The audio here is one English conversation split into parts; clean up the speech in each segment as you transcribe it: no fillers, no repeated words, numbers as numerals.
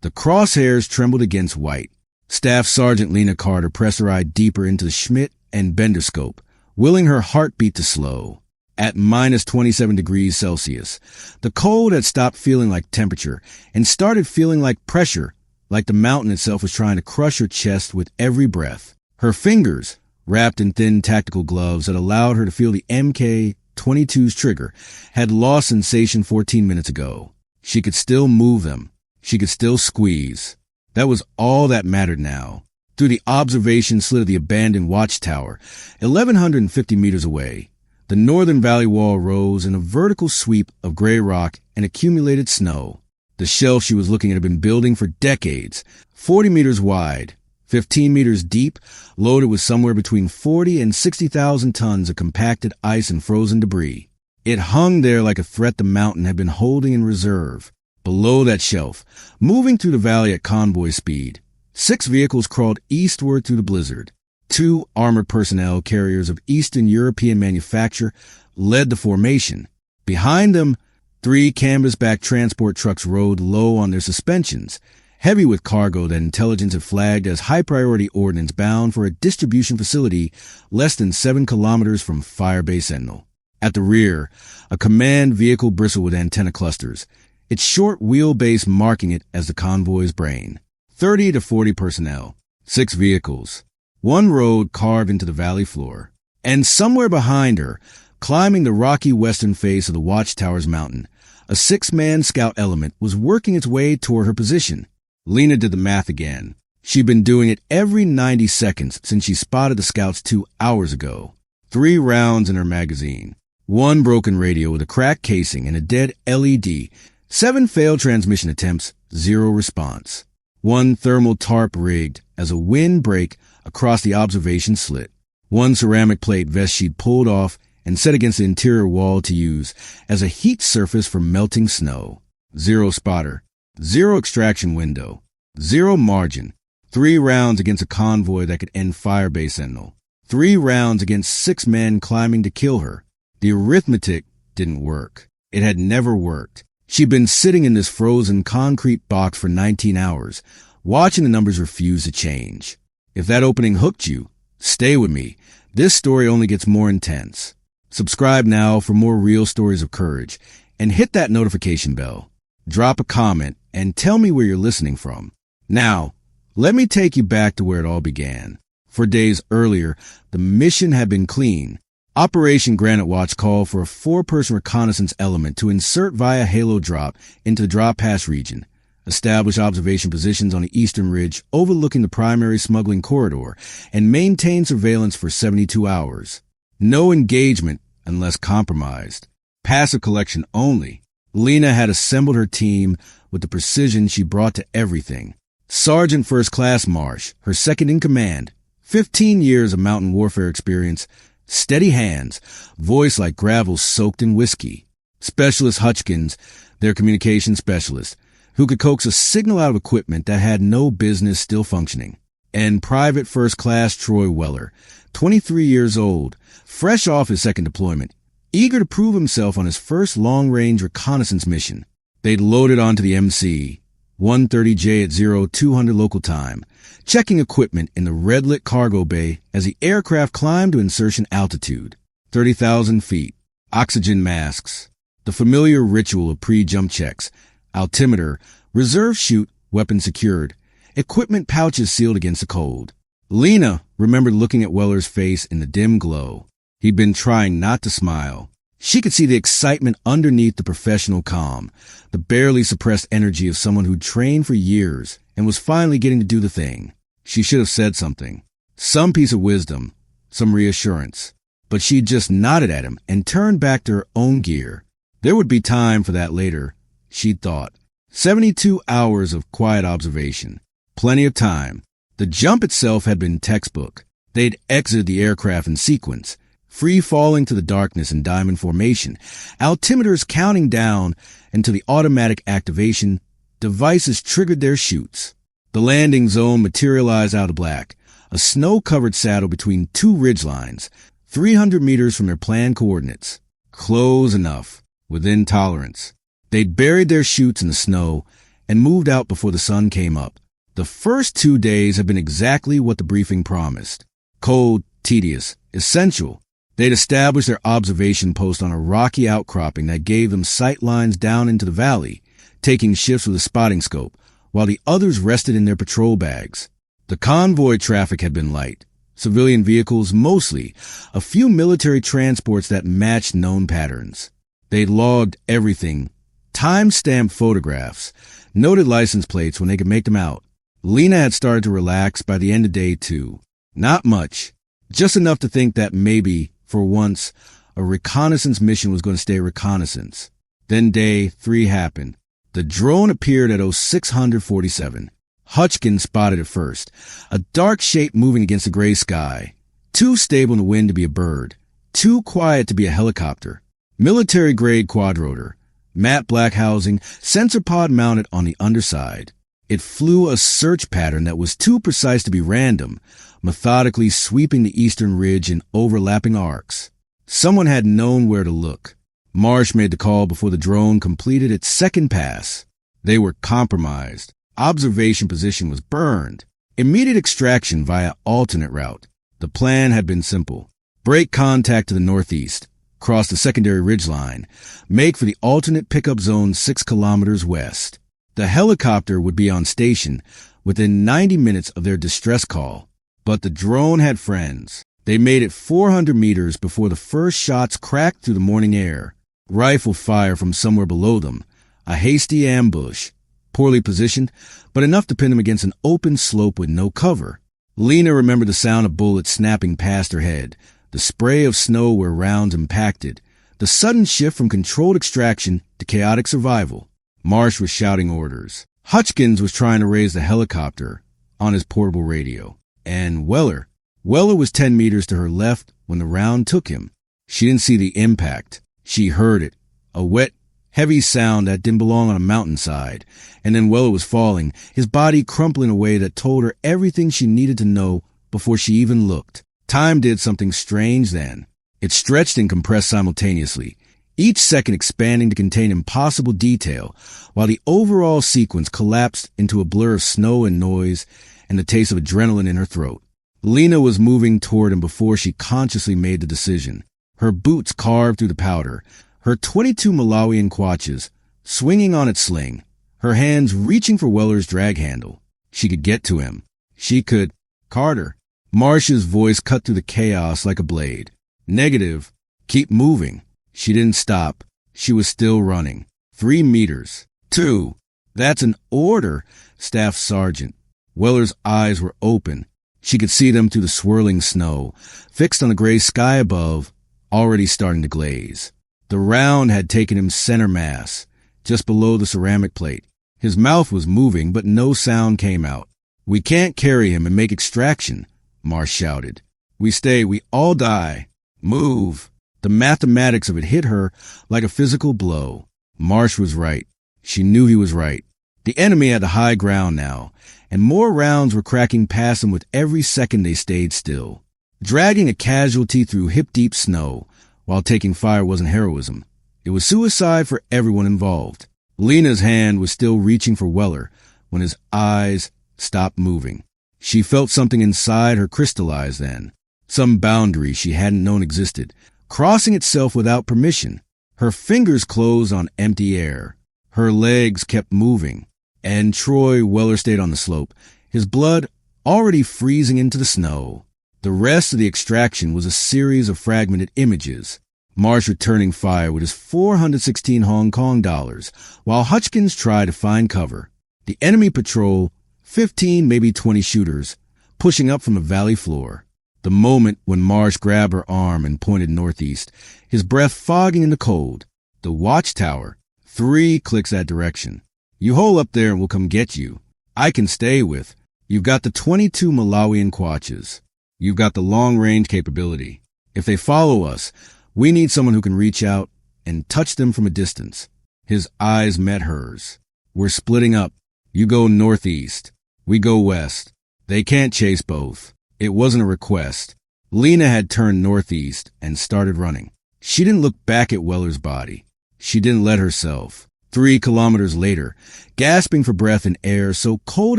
The crosshairs trembled against white. Staff Sergeant Lena Carter pressed her eye deeper into the Schmidt and Bender scope, willing her heartbeat to slow. At minus 27 degrees Celsius, the cold had stopped feeling like temperature and started feeling like pressure, like the mountain itself was trying to crush her chest with every breath. Her fingers, wrapped in thin tactical gloves that allowed her to feel the MK-22's trigger, had lost sensation 14 minutes ago. She could still move them. She could still squeeze. That was all that mattered now. Through the observation slit of the abandoned Watchtower, 1,150 meters away, the northern valley wall rose in a vertical sweep of gray rock and accumulated snow. The shelf she was looking at had been building for decades, 40 meters wide, 15 meters deep, loaded with somewhere between 40 and 60,000 tons of compacted ice and frozen debris. It hung there like a threat the mountain had been holding in reserve. Below that shelf, moving through the valley at convoy speed, 6 vehicles crawled eastward through the blizzard. 2 armored personnel carriers of Eastern European manufacture led the formation. Behind them, 3 canvas-backed transport trucks rode low on their suspensions, heavy with cargo that intelligence had flagged as high-priority ordnance bound for a distribution facility less than 7 kilometers from Firebase Sentinel. At the rear, a command vehicle bristled with antenna clusters, its short wheelbase marking it as the convoy's brain. 30 to 40 personnel, 6 vehicles. 1 road carved into the valley floor. And somewhere behind her, climbing the rocky western face of the Watchtower's mountain, a 6-man scout element was working its way toward her position. Lena did the math again. She'd been doing it every 90 seconds since she spotted the scouts 2 hours ago. 3 rounds in her magazine. 1 broken radio with a cracked casing and a dead LED. 7 failed transmission attempts, 0 response. 1 thermal tarp rigged as a windbreak across the observation slit. 1 ceramic plate vest she'd pulled off and set against the interior wall to use as a heat surface for melting snow. 0 spotter. 0 extraction window. 0 margin. 3 rounds against a convoy that could end Firebase Sentinel. 3 rounds against 6 men climbing to kill her. The arithmetic didn't work. It had never worked. She'd been sitting in this frozen concrete box for 19 hours, watching the numbers refuse to change. If that opening hooked you, stay with me. This story only gets more intense. Subscribe now for more real stories of courage, and hit that notification bell. Drop a comment and tell me where you're listening from. Now, let me take you back to where it all began. 4 days earlier, the mission had been clean. Operation Granite Watch called for a 4-person reconnaissance element to insert via halo drop into the Drop Pass region, establish observation positions on the eastern ridge overlooking the primary smuggling corridor, and maintain surveillance for 72 hours. No engagement unless compromised. Passive collection only. Lena had assembled her team with the precision she brought to everything. Sergeant First Class Marsh, her second in command, 15 years of mountain warfare experience, steady hands, voice like gravel soaked in whiskey. Specialist Hutchkins, their communication specialist, who could coax a signal out of equipment that had no business still functioning. And Private First Class Troy Weller, 23 years old, fresh off his second deployment, eager to prove himself on his first long-range reconnaissance mission. They'd loaded onto the MC, 1:30J at 0200 local time, checking equipment in the red-lit cargo bay as the aircraft climbed to insertion altitude, 30,000 feet, oxygen masks, the familiar ritual of pre-jump checks, altimeter, reserve chute, weapon secured, equipment pouches sealed against the cold. Lena remembered looking at Weller's face in the dim glow. He'd been trying not to smile. She could see the excitement underneath the professional calm, the barely suppressed energy of someone who'd trained for years and was finally getting to do the thing. She should have said something. Some piece of wisdom, some reassurance. But she'd just nodded at him and turned back to her own gear. There would be time for that later, she'd thought. 72 hours of quiet observation. Plenty of time. The jump itself had been textbook. They'd exited the aircraft in sequence, free falling to the darkness in diamond formation, altimeters counting down until the automatic activation devices triggered their chutes. The landing zone materialized out of black, a snow-covered saddle between 2 ridgelines, 300 meters from their planned coordinates. Close enough, within tolerance. They'd buried their chutes in the snow and moved out before the sun came up. The first 2 days had been exactly what the briefing promised. Cold, tedious, essential. They'd established their observation post on a rocky outcropping that gave them sight lines down into the valley, taking shifts with a spotting scope, while the others rested in their patrol bags. The convoy traffic had been light. Civilian vehicles mostly, a few military transports that matched known patterns. They'd logged everything, time-stamped photographs, noted license plates when they could make them out. Lena had started to relax by the end of day 2. Not much, just enough to think that maybe, for once, a reconnaissance mission was going to stay reconnaissance. Then day 3 happened. The drone appeared at 0647. Hutchkins spotted it first, a dark shape moving against the gray sky. Too stable in the wind to be a bird, too quiet to be a helicopter. Military-grade quadrotor, matte black housing, sensor pod mounted on the underside. It flew a search pattern that was too precise to be random, methodically sweeping the eastern ridge in overlapping arcs. Someone had known where to look. Marsh made the call before the drone completed its second pass. They were compromised. Observation position was burned. Immediate extraction via alternate route. The plan had been simple. Break contact to the northeast, cross the secondary ridgeline, make for the alternate pickup zone 6 kilometers west. The helicopter would be on station within 90 minutes of their distress call. But the drone had friends. They made it 400 meters before the first shots cracked through the morning air. Rifle fire from somewhere below them. A hasty ambush. Poorly positioned, but enough to pin them against an open slope with no cover. Lena remembered the sound of bullets snapping past her head, the spray of snow where rounds impacted, the sudden shift from controlled extraction to chaotic survival. Marsh was shouting orders. Hutchkins was trying to raise the helicopter on his portable radio. And Weller was 10 meters to her left when the round took him. She didn't see the impact. She heard it. A wet, heavy sound that didn't belong on a mountainside. And then Weller was falling, his body crumpling in a way that told her everything she needed to know before she even looked. Time did something strange then. It stretched and compressed simultaneously, each second expanding to contain impossible detail, while the overall sequence collapsed into a blur of snow and noise and the taste of adrenaline in her throat. Lena was moving toward him before she consciously made the decision. Her boots carved through the powder, her 22 Malawian kwatches swinging on its sling, her hands reaching for Weller's drag handle. She could get to him. She could. Carter. Marsh's voice cut through the chaos like a blade. Negative. Keep moving. She didn't stop. She was still running. 3 meters. 2. That's an order, Staff Sergeant. Weller's eyes were open. She could see them through the swirling snow, fixed on the gray sky above, already starting to glaze. The round had taken him center mass, just below the ceramic plate. His mouth was moving, but no sound came out. We can't carry him and make extraction, Marsh shouted. We stay, we all die. Move. The mathematics of it hit her like a physical blow. Marsh was right. She knew he was right. The enemy had the high ground now, and more rounds were cracking past them with every second they stayed still. Dragging a casualty through hip-deep snow while taking fire wasn't heroism. It was suicide for everyone involved. Lena's hand was still reaching for Weller when his eyes stopped moving. She felt something inside her crystallize then, some boundary she hadn't known existed, crossing itself without permission. Her fingers closed on empty air. Her legs kept moving. And Troy Weller stayed on the slope, his blood already freezing into the snow. The rest of the extraction was a series of fragmented images. Marsh returning fire with his 416 Hong Kong dollars, while Hutchkins tried to find cover. The enemy patrol, 15, maybe 20 shooters, pushing up from the valley floor. The moment when Marsh grabbed her arm and pointed northeast, his breath fogging in the cold. The Watchtower, 3 clicks that direction. You hole up there and we'll come get you. I can stay with. You've got the 22 Malawian kwatches. You've got the long-range capability. If they follow us, we need someone who can reach out and touch them from a distance. His eyes met hers. We're splitting up. You go northeast. We go west. They can't chase both. It wasn't a request. Lena had turned northeast and started running. She didn't look back at Weller's body. She didn't let herself. 3 kilometers later, gasping for breath and air so cold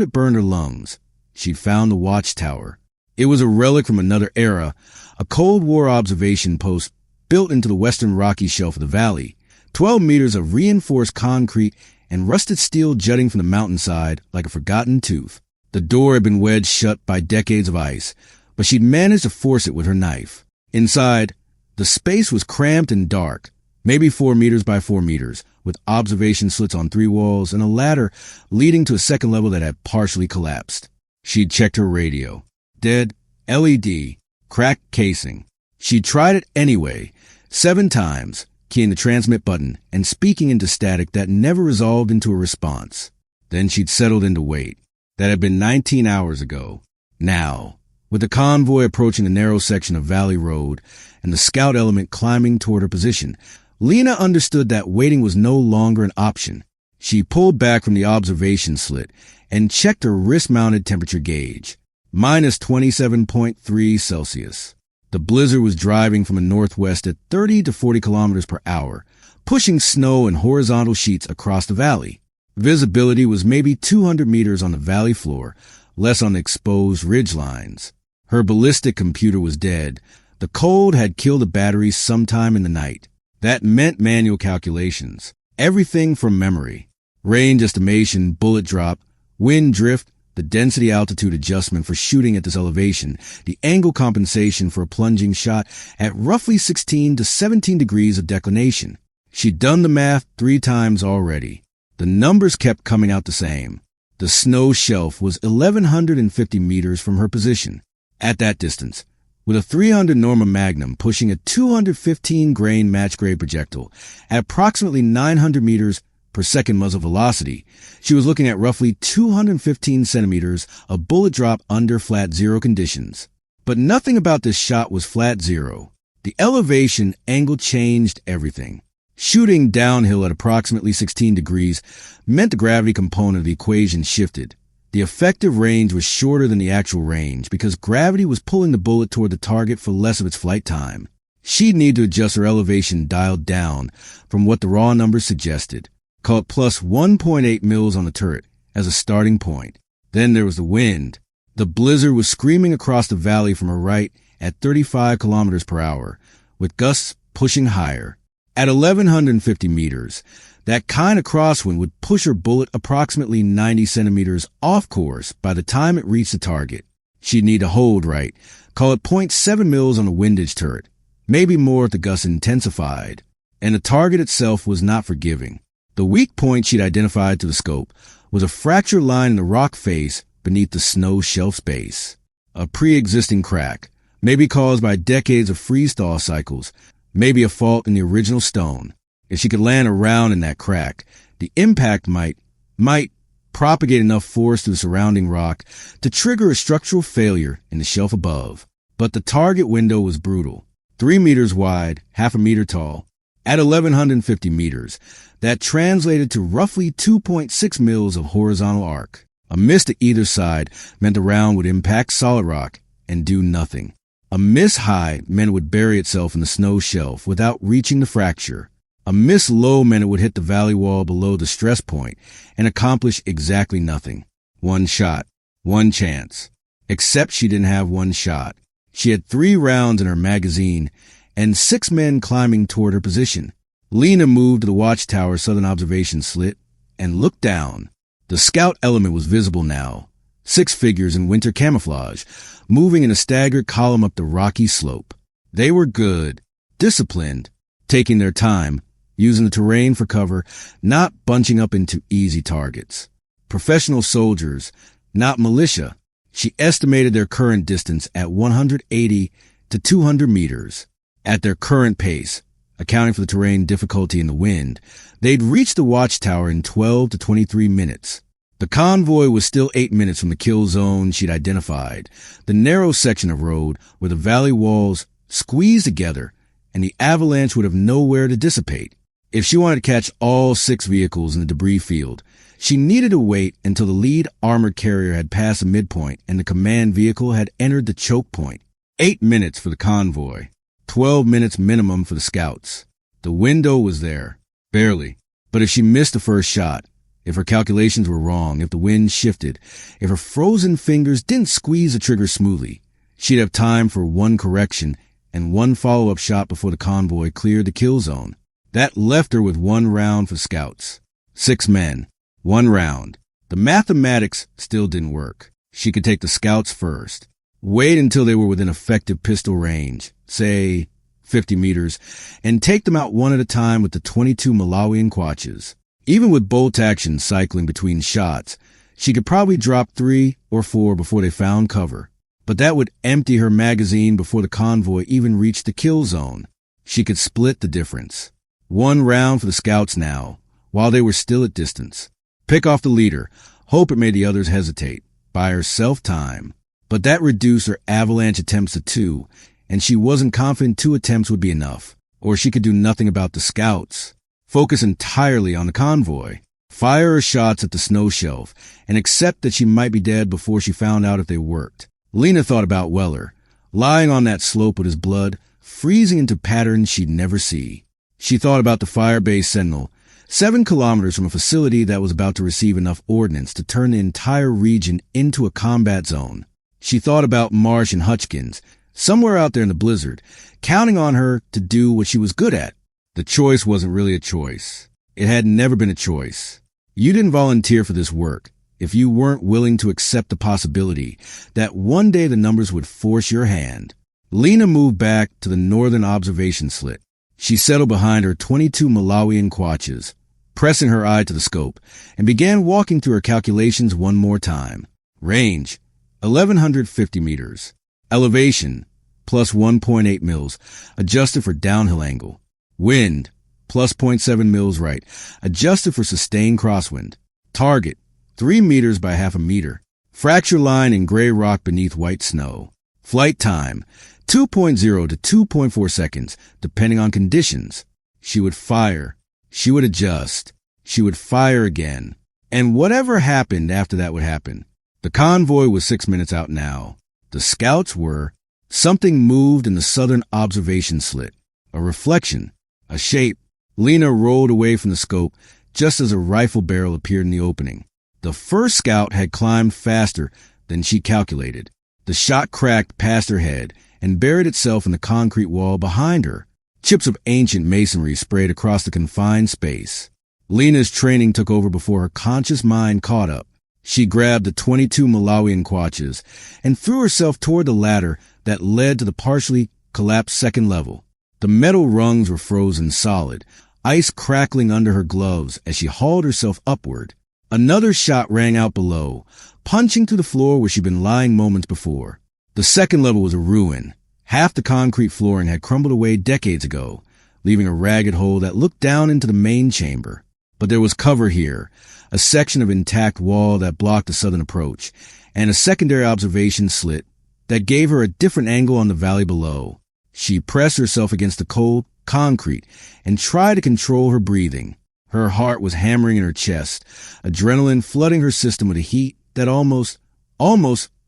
it burned her lungs, she'd found the Watchtower. It was a relic from another era, a Cold War observation post built into the western rocky shelf of the valley, 12 meters of reinforced concrete and rusted steel jutting from the mountainside like a forgotten tooth. The door had been wedged shut by decades of ice, but she'd managed to force it with her knife. Inside, the space was cramped and dark, maybe 4 meters by 4 meters, with observation slits on 3 walls and a ladder leading to a second level that had partially collapsed. She'd checked her radio. Dead, LED, cracked casing. She'd tried it anyway, 7 times, keying the transmit button and speaking into static that never resolved into a response. Then she'd settled into wait. That had been 19 hours ago. Now, with the convoy approaching the narrow section of Valley Road and the scout element climbing toward her position, Lena understood that waiting was no longer an option. She pulled back from the observation slit and checked her wrist-mounted temperature gauge. Minus 27.3 Celsius. The blizzard was driving from the northwest at 30 to 40 kilometers per hour, pushing snow in horizontal sheets across the valley. Visibility was maybe 200 meters on the valley floor, less on the exposed ridge lines. Her ballistic computer was dead. The cold had killed the batteries sometime in the night. That meant manual calculations. Everything from memory. Range estimation, bullet drop, wind drift, the density-altitude adjustment for shooting at this elevation, the angle compensation for a plunging shot at roughly 16 to 17 degrees of declination. She'd done the math 3 times already. The numbers kept coming out the same. The snow shelf was 1,150 meters from her position. At that distance, with a 300 Norma Magnum pushing a 215-grain match-grade projectile at approximately 900 meters per second muzzle velocity, she was looking at roughly 215 centimeters of bullet drop under flat zero conditions. But nothing about this shot was flat zero. The elevation angle changed everything. Shooting downhill at approximately 16 degrees meant the gravity component of the equation shifted. The effective range was shorter than the actual range because gravity was pulling the bullet toward the target for less of its flight time. She'd need to adjust her elevation dialed down from what the raw numbers suggested. Call it plus 1.8 mils on the turret as a starting point. Then there was the wind. The blizzard was screaming across the valley from her right at 35 kilometers per hour, with gusts pushing higher. At 1,150 meters, that kind of crosswind would push her bullet approximately 90 centimeters off course by the time it reached the target. She'd need to hold right, call it 0.7 mils on the windage turret, maybe more if the gusts intensified. And the target itself was not forgiving. The weak point she'd identified to the scope was a fractured line in the rock face beneath the snow shelf's base. A pre-existing crack, maybe caused by decades of freeze-thaw cycles, maybe a fault in the original stone. If she could land a round in that crack, the impact might propagate enough force through the surrounding rock to trigger a structural failure in the shelf above. But the target window was brutal. 3 meters wide, half a meter tall. At 1,150 meters, that translated to roughly 2.6 mils of horizontal arc. A miss to either side meant the round would impact solid rock and do nothing. A miss high meant it would bury itself in the snow shelf without reaching the fracture. A miss low meant it would hit the valley wall below the stress point and accomplish exactly nothing. One shot. One chance. Except she didn't have one shot. She had 3 rounds in her magazine and 6 men climbing toward her position. Lena moved to the Watchtower southern observation slit and looked down. The scout element was visible now. 6 figures in winter camouflage, moving in a staggered column up the rocky slope. They were good, disciplined, taking their time, using the terrain for cover, not bunching up into easy targets. Professional soldiers, not militia. She estimated their current distance at 180 to 200 meters. At their current pace, accounting for the terrain difficulty and the wind, they'd reach the Watchtower in 12 to 23 minutes. The convoy was still 8 minutes from the kill zone she'd identified, the narrow section of road where the valley walls squeezed together and the avalanche would have nowhere to dissipate. If she wanted to catch all 6 vehicles in the debris field, she needed to wait until the lead armored carrier had passed the midpoint and the command vehicle had entered the choke point. 8 minutes for the convoy. 12 minutes minimum for the scouts. The window was there. Barely. But if she missed the first shot, if her calculations were wrong, if the wind shifted, if her frozen fingers didn't squeeze the trigger smoothly, she'd have time for one correction and one follow-up shot before the convoy cleared the kill zone. That left her with 1 round for scouts. 6 men, 1 round. The mathematics still didn't work. She could take the scouts first, wait until they were within effective pistol range, say 50 meters, and take them out one at a time with the 22 Malawian Quatches. Even with bolt action cycling between shots, she could probably drop 3 or 4 before they found cover. But that would empty her magazine before the convoy even reached the kill zone. She could split the difference. 1 round for the scouts now, while they were still at distance. Pick off the leader, hope it made the others hesitate. Buy herself time. But that reduced her avalanche attempts to 2, and she wasn't confident 2 attempts would be enough, or she could do nothing about the scouts. Focus entirely on the convoy. Fire her shots at the snow shelf, and accept that she might be dead before she found out if they worked. Lena thought about Weller, lying on that slope with his blood, freezing into patterns she'd never see. She thought about the fire-based Sentinel, 7 kilometers from a facility that was about to receive enough ordnance to turn the entire region into a combat zone. She thought about Marsh and Hutchkins, somewhere out there in the blizzard, counting on her to do what she was good at. The choice wasn't really a choice. It had never been a choice. You didn't volunteer for this work if you weren't willing to accept the possibility that one day the numbers would force your hand. Lena moved back to the northern observation slit. She settled behind her 22 Malawian Quatches, pressing her eye to the scope, and began walking through her calculations one more time. Range, 1,150 meters. Elevation, plus 1.8 mils, adjusted for downhill angle. Wind, plus 0.7 mils right, adjusted for sustained crosswind. Target, 3 meters by half a meter. Fracture line in gray rock beneath white snow. Flight time, 2.0 to 2.4 seconds, depending on conditions. She would fire. She would adjust. She would fire again. And whatever happened after that would happen. The convoy was 6 minutes out now. The scouts were. Something moved in the southern observation slit. A reflection. A shape. Lena rolled away from the scope just as a rifle barrel appeared in the opening. The first scout had climbed faster than she calculated. The shot cracked past her head and buried itself in the concrete wall behind her. Chips of ancient masonry sprayed across the confined space. Lena's training took over before her conscious mind caught up. She grabbed the 22 Malawian Quatches and threw herself toward the ladder that led to the partially collapsed second level. The metal rungs were frozen solid, ice crackling under her gloves as she hauled herself upward. Another shot rang out below, punching through the floor where she'd been lying moments before. The second level was a ruin. Half the concrete flooring had crumbled away decades ago, leaving a ragged hole that looked down into the main chamber. But there was cover here, a section of intact wall that blocked the southern approach, and a secondary observation slit that gave her a different angle on the valley below. She pressed herself against the cold concrete and tried to control her breathing. Her heart was hammering in her chest, adrenaline flooding her system with a heat that almost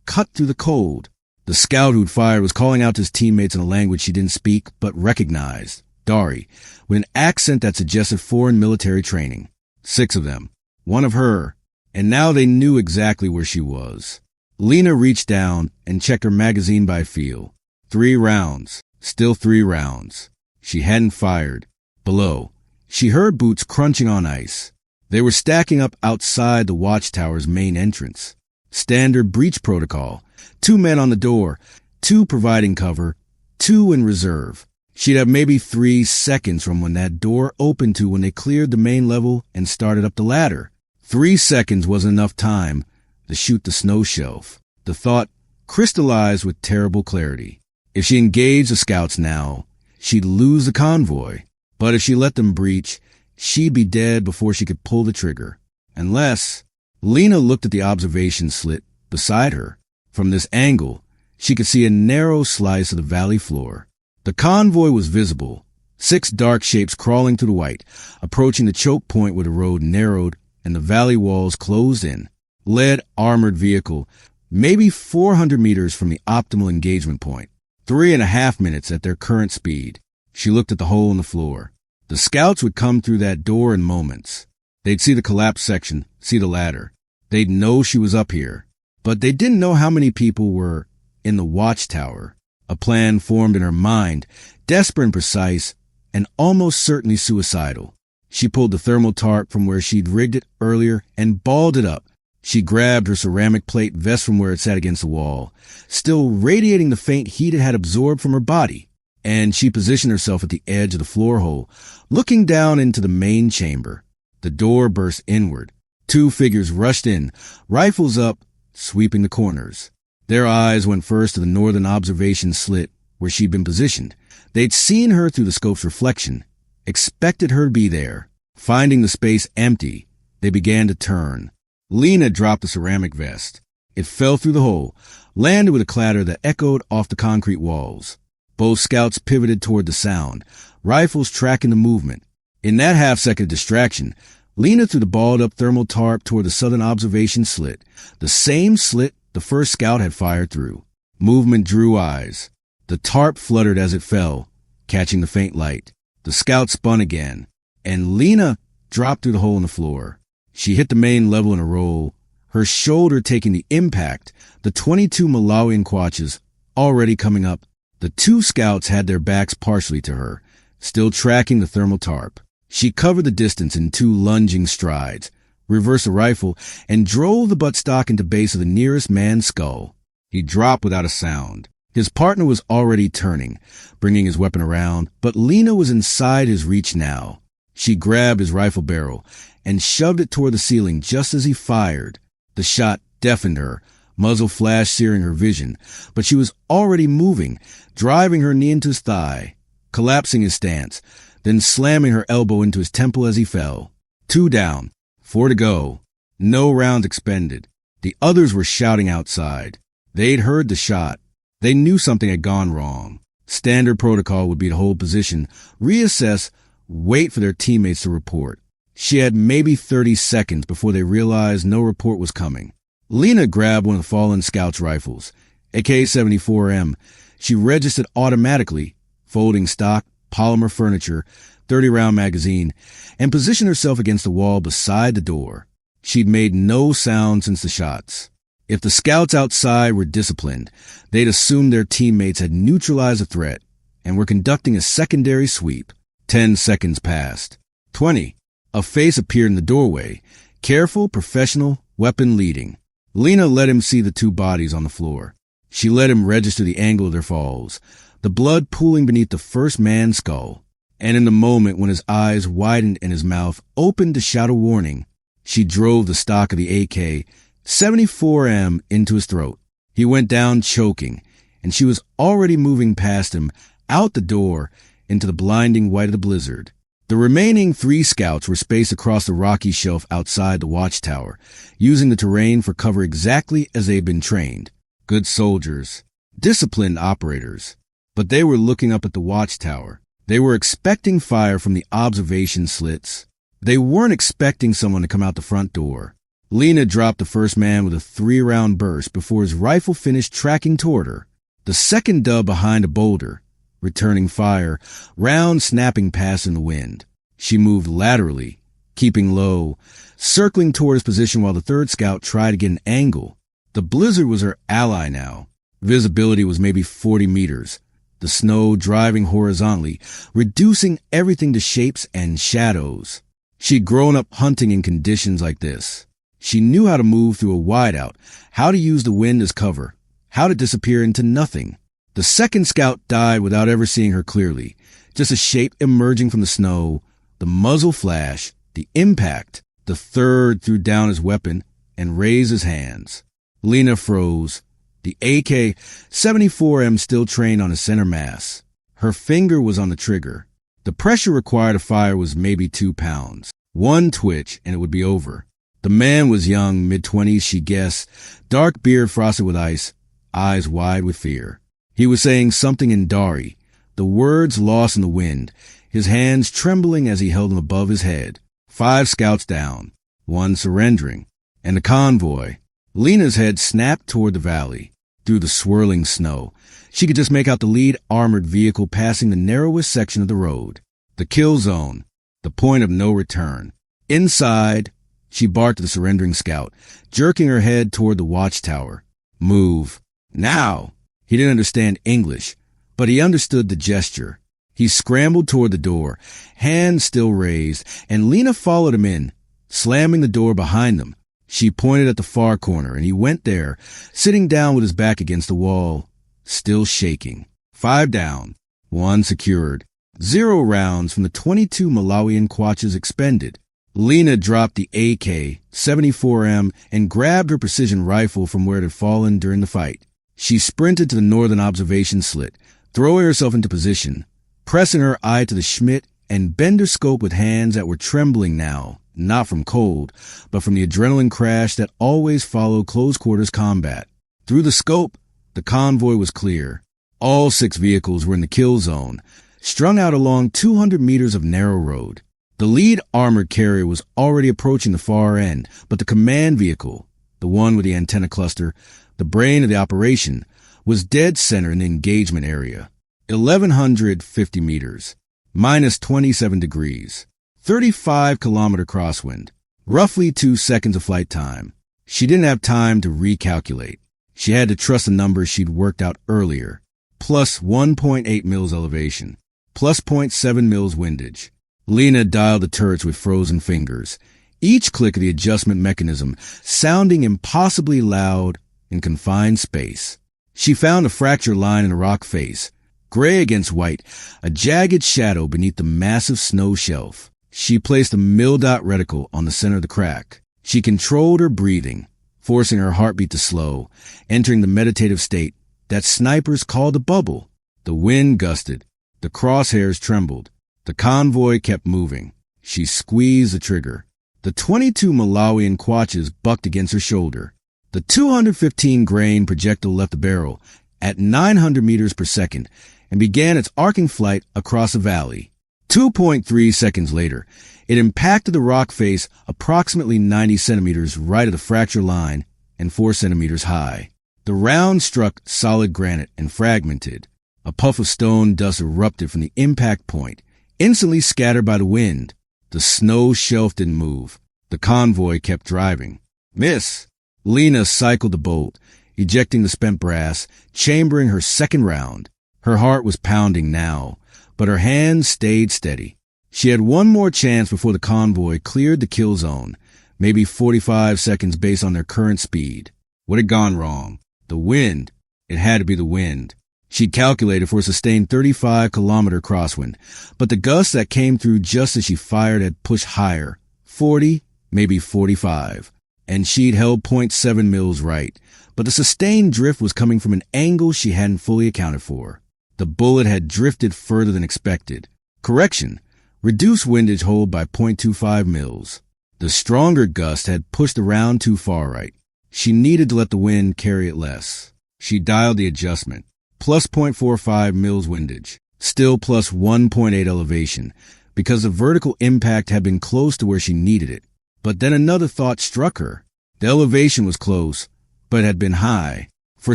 cut through the cold. The scout who'd fired was calling out to his teammates in a language she didn't speak but recognized, Dari, with an accent that suggested foreign military training. 6 of them, 1 of her, and now they knew exactly where she was. Lena reached down and checked her magazine by feel. 3 rounds. Still 3 rounds. She hadn't fired. Below, she heard boots crunching on ice. They were stacking up outside the Watchtower's main entrance. Standard breach protocol. 2 men on the door, 2 providing cover, 2 in reserve. She'd have maybe 3 seconds from when that door opened to when they cleared the main level and started up the ladder. 3 seconds wasn't enough time to shoot the snow shelf. The thought crystallized with terrible clarity. If she engaged the scouts now, she'd lose the convoy. But if she let them breach, she'd be dead before she could pull the trigger. Unless... Lena looked at the observation slit beside her. From this angle, she could see a narrow slice of the valley floor. The convoy was visible, 6 dark shapes crawling through the white, approaching the choke point where the road narrowed and the valley walls closed in. Lead armored vehicle, maybe 400 meters from the optimal engagement point. 3.5 minutes at their current speed. She looked at the hole in the floor. The scouts would come through that door in moments. They'd see the collapsed section, see the ladder. They'd know she was up here. But they didn't know how many people were in the Watchtower. A plan formed in her mind, desperate and precise, and almost certainly suicidal. She pulled the thermal tarp from where she'd rigged it earlier and balled it up. She grabbed her ceramic plate vest from where it sat against the wall, still radiating the faint heat it had absorbed from her body, and she positioned herself at the edge of the floor hole, looking down into the main chamber. The door burst inward. Two figures rushed in, rifles up, sweeping the corners. Their eyes went first to the northern observation slit where she'd been positioned. They'd seen her through the scope's reflection, expected her to be there. Finding the space empty, they began to turn. Lena dropped the ceramic vest. It fell through the hole, landed with a clatter that echoed off the concrete walls. Both scouts pivoted toward the sound, rifles tracking the movement. In that half-second distraction, Lena threw the balled-up thermal tarp toward the southern observation slit, the same slit the first scout had fired through. Movement drew eyes. The tarp fluttered as it fell, catching the faint light. The scout spun again, and Lena dropped through the hole in the floor. She hit the main level in a roll, her shoulder taking the impact, the 22 Malawian Quatches already coming up. The two scouts had their backs partially to her, still tracking the thermal tarp. She covered the distance in two lunging strides, reversed the rifle, and drove the buttstock into base of the nearest man's skull. He dropped without a sound. His partner was already turning, bringing his weapon around, but Lena was inside his reach now. She grabbed his rifle barrel and shoved it toward the ceiling just as he fired. The shot deafened her, muzzle flash searing her vision, but she was already moving, driving her knee into his thigh, collapsing his stance, then slamming her elbow into his temple as he fell. 2 down, 4 to go. No rounds expended. The others were shouting outside. They'd heard the shot. They knew something had gone wrong. Standard protocol would be to hold position, reassess, wait for their teammates to report. She had maybe 30 seconds before they realized no report was coming. Lena grabbed one of the fallen scout's rifles, AK-74M. She registered automatically, folding stock, polymer furniture, 30-round magazine, and positioned herself against the wall beside the door. She'd made no sound since the shots. If the scouts outside were disciplined, they'd assumed their teammates had neutralized the threat and were conducting a secondary sweep. 10 seconds passed. 20. A face appeared in the doorway, careful, professional, weapon leading. Lena let him see the two bodies on the floor. She let him register the angle of their falls, the blood pooling beneath the first man's skull. And in the moment when his eyes widened and his mouth opened to shout a warning, she drove the stock of the AK-74M into his throat. He went down choking, and she was already moving past him, out the door, into the blinding white of the blizzard. The remaining 3 scouts were spaced across the rocky shelf outside the Watchtower, using the terrain for cover exactly as they had been trained. Good soldiers, disciplined operators. But they were looking up at the Watchtower. They were expecting fire from the observation slits. They weren't expecting someone to come out the front door. Lena dropped the first man with a 3-round burst before his rifle finished tracking toward her. The second dove behind a boulder, returning fire, round snapping past in the wind. She moved laterally, keeping low, circling toward his position while the third scout tried to get an angle. The blizzard was her ally now. Visibility was maybe 40 meters. The snow driving horizontally, reducing everything to shapes and shadows. She'd grown up hunting in conditions like this. She knew how to move through a wideout, how to use the wind as cover, how to disappear into nothing. The second scout died without ever seeing her clearly, just a shape emerging from the snow, the muzzle flash, the impact. The third threw down his weapon and raised his hands. Lena froze, the AK-74M still trained on his center mass. Her finger was on the trigger. The pressure required to fire was maybe 2 pounds. One twitch and it would be over. The man was young, mid-20s, she guessed, dark beard frosted with ice, eyes wide with fear. He was saying something in Dari, the words lost in the wind, his hands trembling as he held them above his head. 5 scouts down, 1 surrendering, and the convoy. Lena's head snapped toward the valley. Through the swirling snow, she could just make out the lead armored vehicle passing the narrowest section of the road. The kill zone. The point of no return. Inside, she barked at the surrendering scout, jerking her head toward the watchtower. Move. Now. He didn't understand English, but he understood the gesture. He scrambled toward the door, hands still raised, and Lena followed him in, slamming the door behind them. She pointed at the far corner, and he went there, sitting down with his back against the wall, still shaking. 5 down. 1 secured. 0 rounds from the 22 Malawian Quatches expended. Lena dropped the AK-74M and grabbed her precision rifle from where it had fallen during the fight. She sprinted to the northern observation slit, throwing herself into position, pressing her eye to the Schmidt and Bender scope with hands that were trembling now, not from cold, but from the adrenaline crash that always followed close-quarters combat. Through the scope, the convoy was clear. All 6 vehicles were in the kill zone, strung out along 200 meters of narrow road. The lead armored carrier was already approaching the far end, but the command vehicle, the one with the antenna cluster, the brain of the operation, was dead center in the engagement area. 1,150 meters, minus 27 degrees, 35-kilometer crosswind, roughly 2 seconds of flight time. She didn't have time to recalculate. She had to trust the numbers she'd worked out earlier. Plus 1.8 mils elevation, plus 0.7 mils windage. Lena dialed the turrets with frozen fingers, each click of the adjustment mechanism sounding impossibly loud in confined space. She found a fracture line in the rock face, gray against white, a jagged shadow beneath the massive snow shelf. She placed a mil-dot reticle on the center of the crack. She controlled her breathing, forcing her heartbeat to slow, entering the meditative state that snipers called a bubble. The wind gusted. The crosshairs trembled. The convoy kept moving. She squeezed the trigger. The 22 Malawian Quatches bucked against her shoulder. The 215-grain projectile left the barrel at 900 meters per second and began its arcing flight across a valley. 2.3 seconds later, it impacted the rock face approximately 90 centimeters right of the fracture line and 4 centimeters high. The round struck solid granite and fragmented. A puff of stone dust erupted from the impact point, instantly scattered by the wind. The snow shelf didn't move. The convoy kept driving. Miss! Lena cycled the bolt, ejecting the spent brass, chambering her second round. Her heart was pounding now, but her hands stayed steady. She had one more chance before the convoy cleared the kill zone, maybe 45 seconds based on their current speed. What had gone wrong? The wind. It had to be the wind. She'd calculated for a sustained 35-kilometer crosswind, but the gusts that came through just as she fired had pushed higher, 40, maybe 45. And she'd held 0.7 mils right, but the sustained drift was coming from an angle she hadn't fully accounted for. The bullet had drifted further than expected. Correction, reduced windage hold by 0.25 mils. The stronger gust had pushed the round too far right. She needed to let the wind carry it less. She dialed the adjustment. Plus 0.45 mils windage. Still plus 1.8 elevation, because the vertical impact had been close to where she needed it. But then another thought struck her. The elevation was close, but had been high. For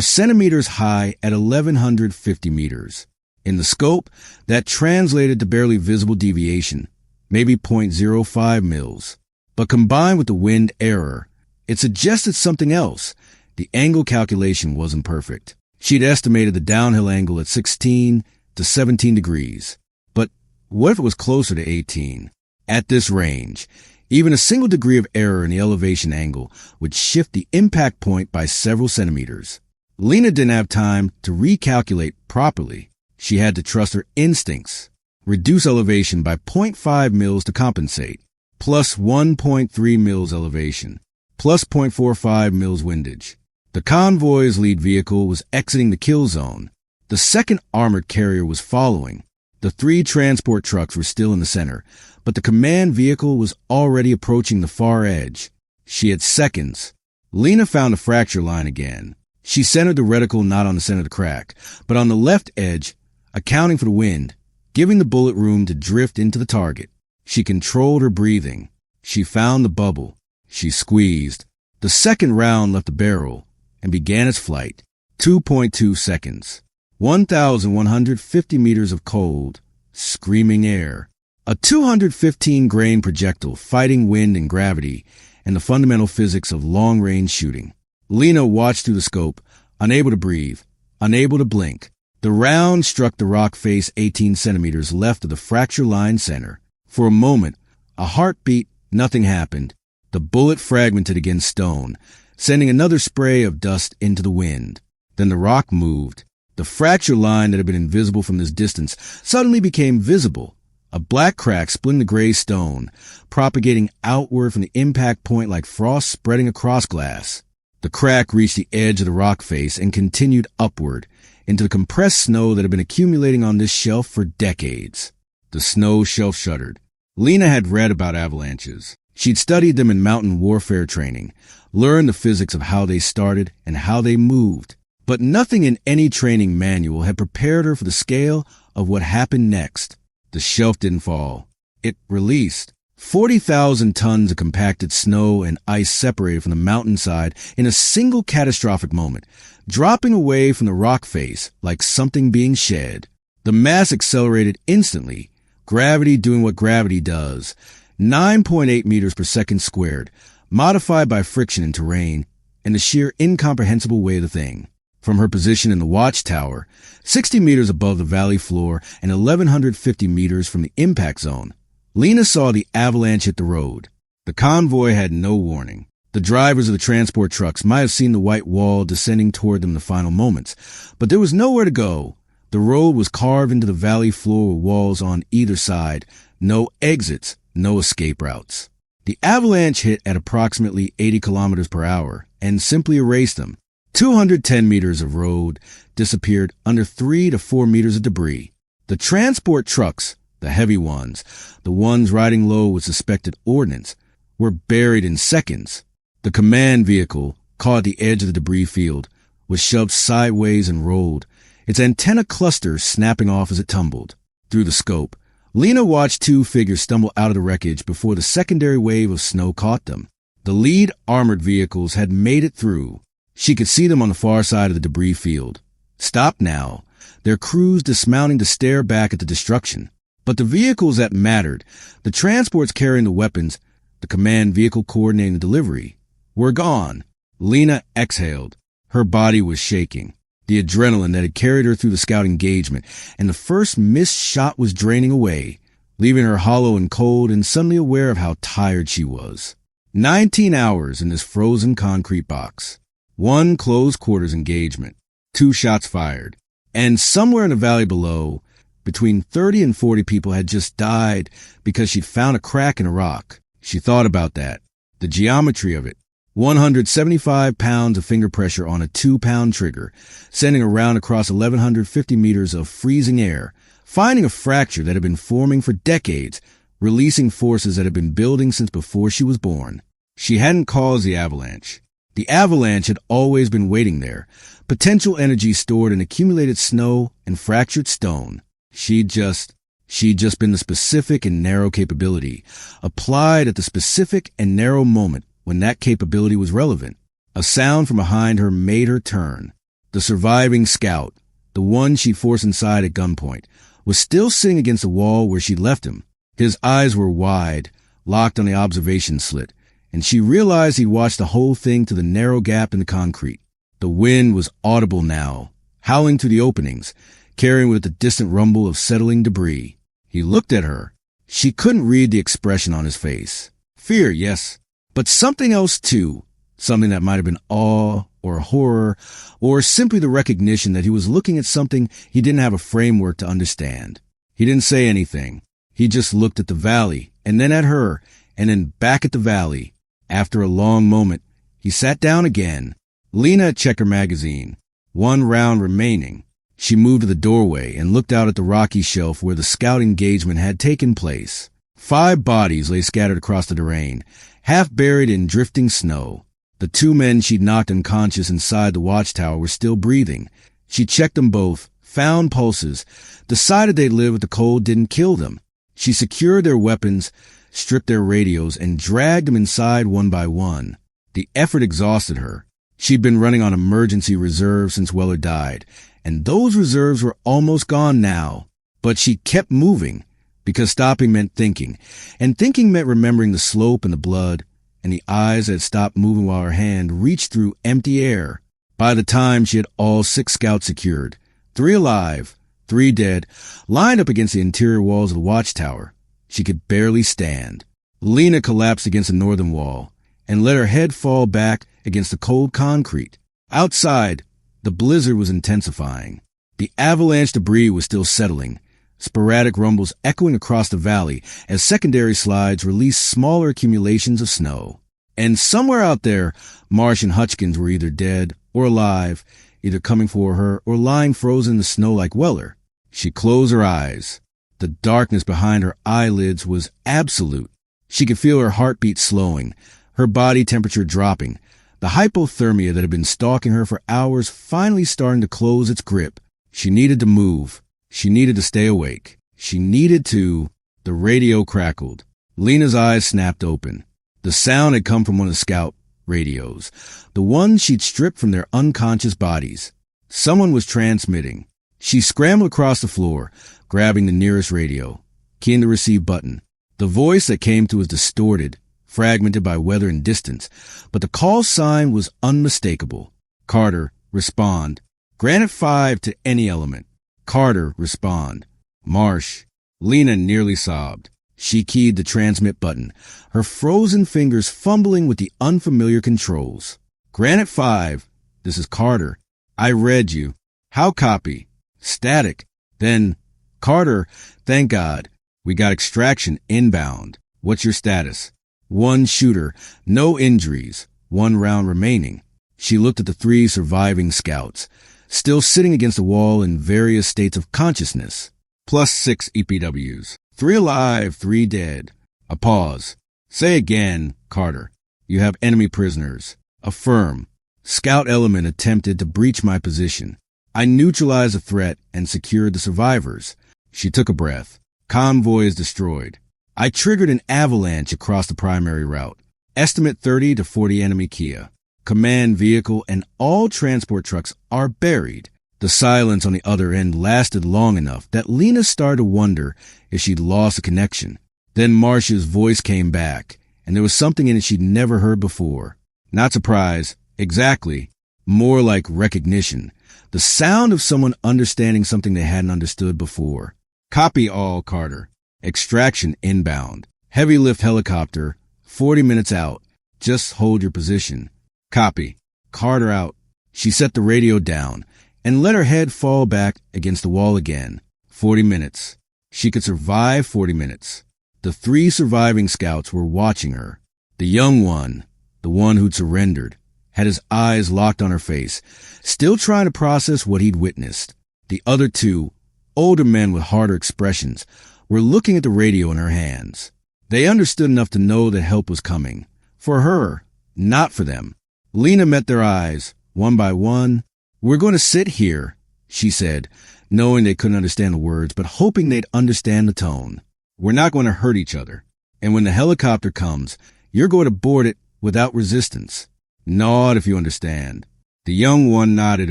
centimeters high at 1,150 meters. In the scope, that translated to barely visible deviation, maybe 0.05 mils. But combined with the wind error, it suggested something else. The angle calculation wasn't perfect. She'd estimated the downhill angle at 16 to 17 degrees. But what if it was closer to 18? At this range, even a single degree of error in the elevation angle would shift the impact point by several centimeters. Lena didn't have time to recalculate properly. She had to trust her instincts. Reduce elevation by 0.5 mils to compensate. Plus 1.3 mils elevation. Plus 0.45 mils windage. The convoy's lead vehicle was exiting the kill zone. The second armored carrier was following. The 3 transport trucks were still in the center, but the command vehicle was already approaching the far edge. She had seconds. Lena found a fracture line again. She centered the reticle not on the center of the crack, but on the left edge, accounting for the wind, giving the bullet room to drift into the target. She controlled her breathing. She found the bubble. She squeezed. The second round left the barrel and began its flight. 2.2 seconds. 1,150 meters of cold, screaming air. A 215-grain projectile fighting wind and gravity and the fundamental physics of long-range shooting. Lena watched through the scope, unable to breathe, unable to blink. The round struck the rock face 18 centimeters left of the fracture line center. For a moment, a heartbeat, nothing happened. The bullet fragmented against stone, sending another spray of dust into the wind. Then the rock moved. The fracture line that had been invisible from this distance suddenly became visible. A black crack split the gray stone, propagating outward from the impact point like frost spreading across glass. The crack reached the edge of the rock face and continued upward into the compressed snow that had been accumulating on this shelf for decades. The snow shelf shuddered. Lena had read about avalanches. She'd studied them in mountain warfare training, learned the physics of how they started and how they moved. But nothing in any training manual had prepared her for the scale of what happened next. The shelf didn't fall. It released. 40,000 tons of compacted snow and ice separated from the mountainside in a single catastrophic moment, dropping away from the rock face like something being shed. The mass accelerated instantly, gravity doing what gravity does, 9.8 meters per second squared, modified by friction and terrain, and the sheer incomprehensible way of the thing. From her position in the Watchtower, 60 meters above the valley floor and 1,150 meters from the impact zone, Lena saw the avalanche hit the road. The convoy had no warning. The drivers of the transport trucks might have seen the white wall descending toward them in the final moments, but there was nowhere to go. The road was carved into the valley floor with walls on either side, no exits, no escape routes. The avalanche hit at approximately 80 kilometers per hour and simply erased them. 210 meters of road disappeared under 3 to 4 meters of debris. The transport trucks, the heavy ones, the ones riding low with suspected ordnance, were buried in seconds. The command vehicle, caught at the edge of the debris field, was shoved sideways and rolled, its antenna cluster snapping off as it tumbled. Through the scope, Lena watched two figures stumble out of the wreckage before the secondary wave of snow caught them. The lead armored vehicles had made it through. She could see them on the far side of the debris field. Stopped now, their crews dismounting to stare back at the destruction. But the vehicles that mattered, the transports carrying the weapons, the command vehicle coordinating the delivery, were gone. Lena exhaled. Her body was shaking. The adrenaline that had carried her through the scout engagement and the first missed shot was draining away, leaving her hollow and cold and suddenly aware of how tired she was. 19 hours in this frozen concrete box. 1 close quarters engagement. 2 shots fired. And somewhere in the valley below, between 30 and 40 people had just died because she'd found a crack in a rock. She thought about that. The geometry of it. 175 pounds of finger pressure on a 2-pound trigger, sending a round across 1,150 meters of freezing air, finding a fracture that had been forming for decades, releasing forces that had been building since before she was born. She hadn't caused the avalanche. The avalanche had always been waiting there, potential energy stored in accumulated snow and fractured stone. She'd just been the specific and narrow capability, applied at the specific and narrow moment when that capability was relevant. A sound from behind her made her turn. The surviving scout, the one she forced inside at gunpoint, was still sitting against the wall where she'd left him. His eyes were wide, locked on the observation slit, and she realized he'd watched the whole thing to the narrow gap in the concrete. The wind was audible now, howling through the openings, carrying with it the distant rumble of settling debris. He looked at her. She couldn't read the expression on his face. Fear, yes, but something else too. Something that might have been awe or horror or simply the recognition that he was looking at something he didn't have a framework to understand. He didn't say anything. He just looked at the valley and then at her and then back at the valley. After a long moment, he sat down again. Lena had checked her magazine. 1 round remaining. She moved to the doorway and looked out at the rocky shelf where the scout engagement had taken place. 5 bodies lay scattered across the terrain, half buried in drifting snow. The 2 men she'd knocked unconscious inside the Watchtower were still breathing. She checked them both, found pulses, decided they'd live if the cold didn't kill them. She secured their weapons, stripped their radios, and dragged them inside one by one. The effort exhausted her. She'd been running on emergency reserve since Weller died, and those reserves were almost gone now. But she kept moving, because stopping meant thinking, and thinking meant remembering the slope and the blood, and the eyes that stopped moving while her hand reached through empty air. By the time she had all 6 scouts secured, 3 alive, 3 dead, lined up against the interior walls of the Watchtower, she could barely stand. Lena collapsed against the northern wall and let her head fall back against the cold concrete. Outside, the blizzard was intensifying. The avalanche debris was still settling, sporadic rumbles echoing across the valley as secondary slides released smaller accumulations of snow. And somewhere out there, Marsh and Hutchkins were either dead or alive, either coming for her or lying frozen in the snow like Weller. She closed her eyes. The darkness behind her eyelids was absolute. She could feel her heartbeat slowing, her body temperature dropping, the hypothermia that had been stalking her for hours finally starting to close its grip. She needed to move. She needed to stay awake. She needed to... The radio crackled. Lena's eyes snapped open. The sound had come from one of the scout radios, the ones she'd stripped from their unconscious bodies. Someone was transmitting. She scrambled across the floor, grabbing the nearest radio, keying the receive button. The voice that came through was distorted, fragmented by weather and distance, but the call sign was unmistakable. Carter, respond. Granite 5 to any element. Carter, respond. Marsh. Lena nearly sobbed. She keyed the transmit button, her frozen fingers fumbling with the unfamiliar controls. Granite 5, this is Carter. I read you. How copy? Static. Then, Carter, thank God. We got extraction inbound. What's your status? 1 shooter, no injuries, 1 round remaining. She looked at the 3 surviving scouts, still sitting against the wall in various states of consciousness. +6 EPWs. 3 alive, 3 dead. A pause. Say again, Carter. You have enemy prisoners. Affirm. Scout element attempted to breach my position. I neutralized the threat and secured the survivors. She took a breath. Convoy is destroyed. I triggered an avalanche across the primary route. Estimate 30 to 40 enemy Kia. Command vehicle and all transport trucks are buried. The silence on the other end lasted long enough that Lena started to wonder if she'd lost a connection. Then Marsh's voice came back, and there was something in it she'd never heard before. Not surprise, exactly. More like recognition. The sound of someone understanding something they hadn't understood before. Copy all, Carter. Extraction inbound. Heavy lift helicopter, 40 minutes out. Just hold your position. Copy. Carter out. She set the radio down and let her head fall back against the wall again. 40 minutes. She could survive 40 minutes. The 3 surviving scouts were watching her. The young one, the one who'd surrendered, had his eyes locked on her face, still trying to process what he'd witnessed. The other 2, older men with harder expressions, were looking at the radio in her hands. They understood enough to know that help was coming. For her, not for them. Lena met their eyes, one by one. We're going to sit here, she said, knowing they couldn't understand the words, but hoping they'd understand the tone. We're not going to hurt each other. And when the helicopter comes, you're going to board it without resistance. Nod if you understand. The young one nodded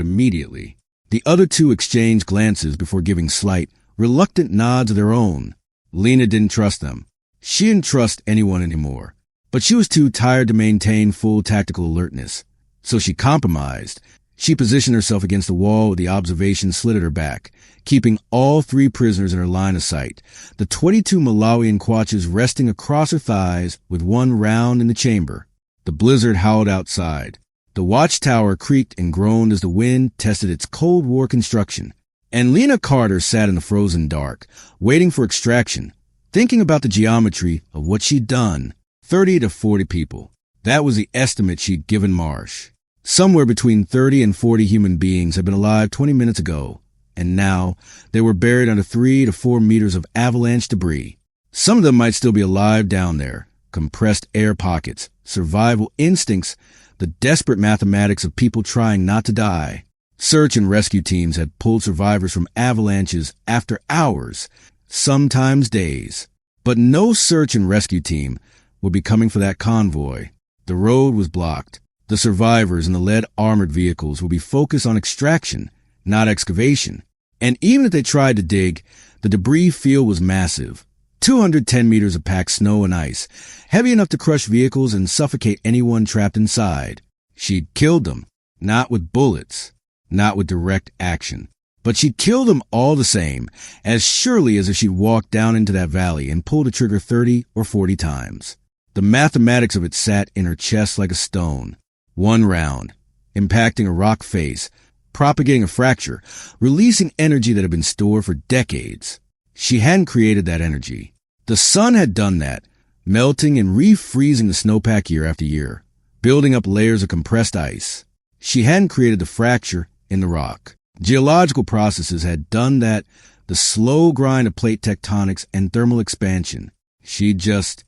immediately. The other 2 exchanged glances before giving slight, reluctant nods of their own. Lena didn't trust them. She didn't trust anyone anymore. But she was too tired to maintain full tactical alertness. So she compromised. She positioned herself against the wall with the observation slit at her back, keeping all 3 prisoners in her line of sight, the 22 Malawian Quatches resting across her thighs with 1 round in the chamber. The blizzard howled outside. The Watchtower creaked and groaned as the wind tested its Cold War construction. And Lena Carter sat in the frozen dark, waiting for extraction, thinking about the geometry of what she'd done. 30 to 40 people. That was the estimate she'd given Marsh. Somewhere between 30 and 40 human beings had been alive 20 minutes ago, and now they were buried under 3 to 4 meters of avalanche debris. Some of them might still be alive down there. Compressed air pockets, survival instincts, the desperate mathematics of people trying not to die. Search and rescue teams had pulled survivors from avalanches after hours, sometimes days. But no search and rescue team would be coming for that convoy. The road was blocked. The survivors in the lead armored vehicles would be focused on extraction, not excavation. And even if they tried to dig, the debris field was massive. 210 meters of packed snow and ice, heavy enough to crush vehicles and suffocate anyone trapped inside. She'd killed them, not with bullets, not with direct action, but she'd killed them all the same, as surely as if she'd walked down into that valley and pulled the trigger 30 or 40 times. The mathematics of it sat in her chest like a stone. One round, impacting a rock face, propagating a fracture, releasing energy that had been stored for decades. She hadn't created that energy. The sun had done that, melting and refreezing the snowpack year after year, building up layers of compressed ice. She hadn't created the fracture in the rock. Geological processes had done that, the slow grind of plate tectonics and thermal expansion. She'd just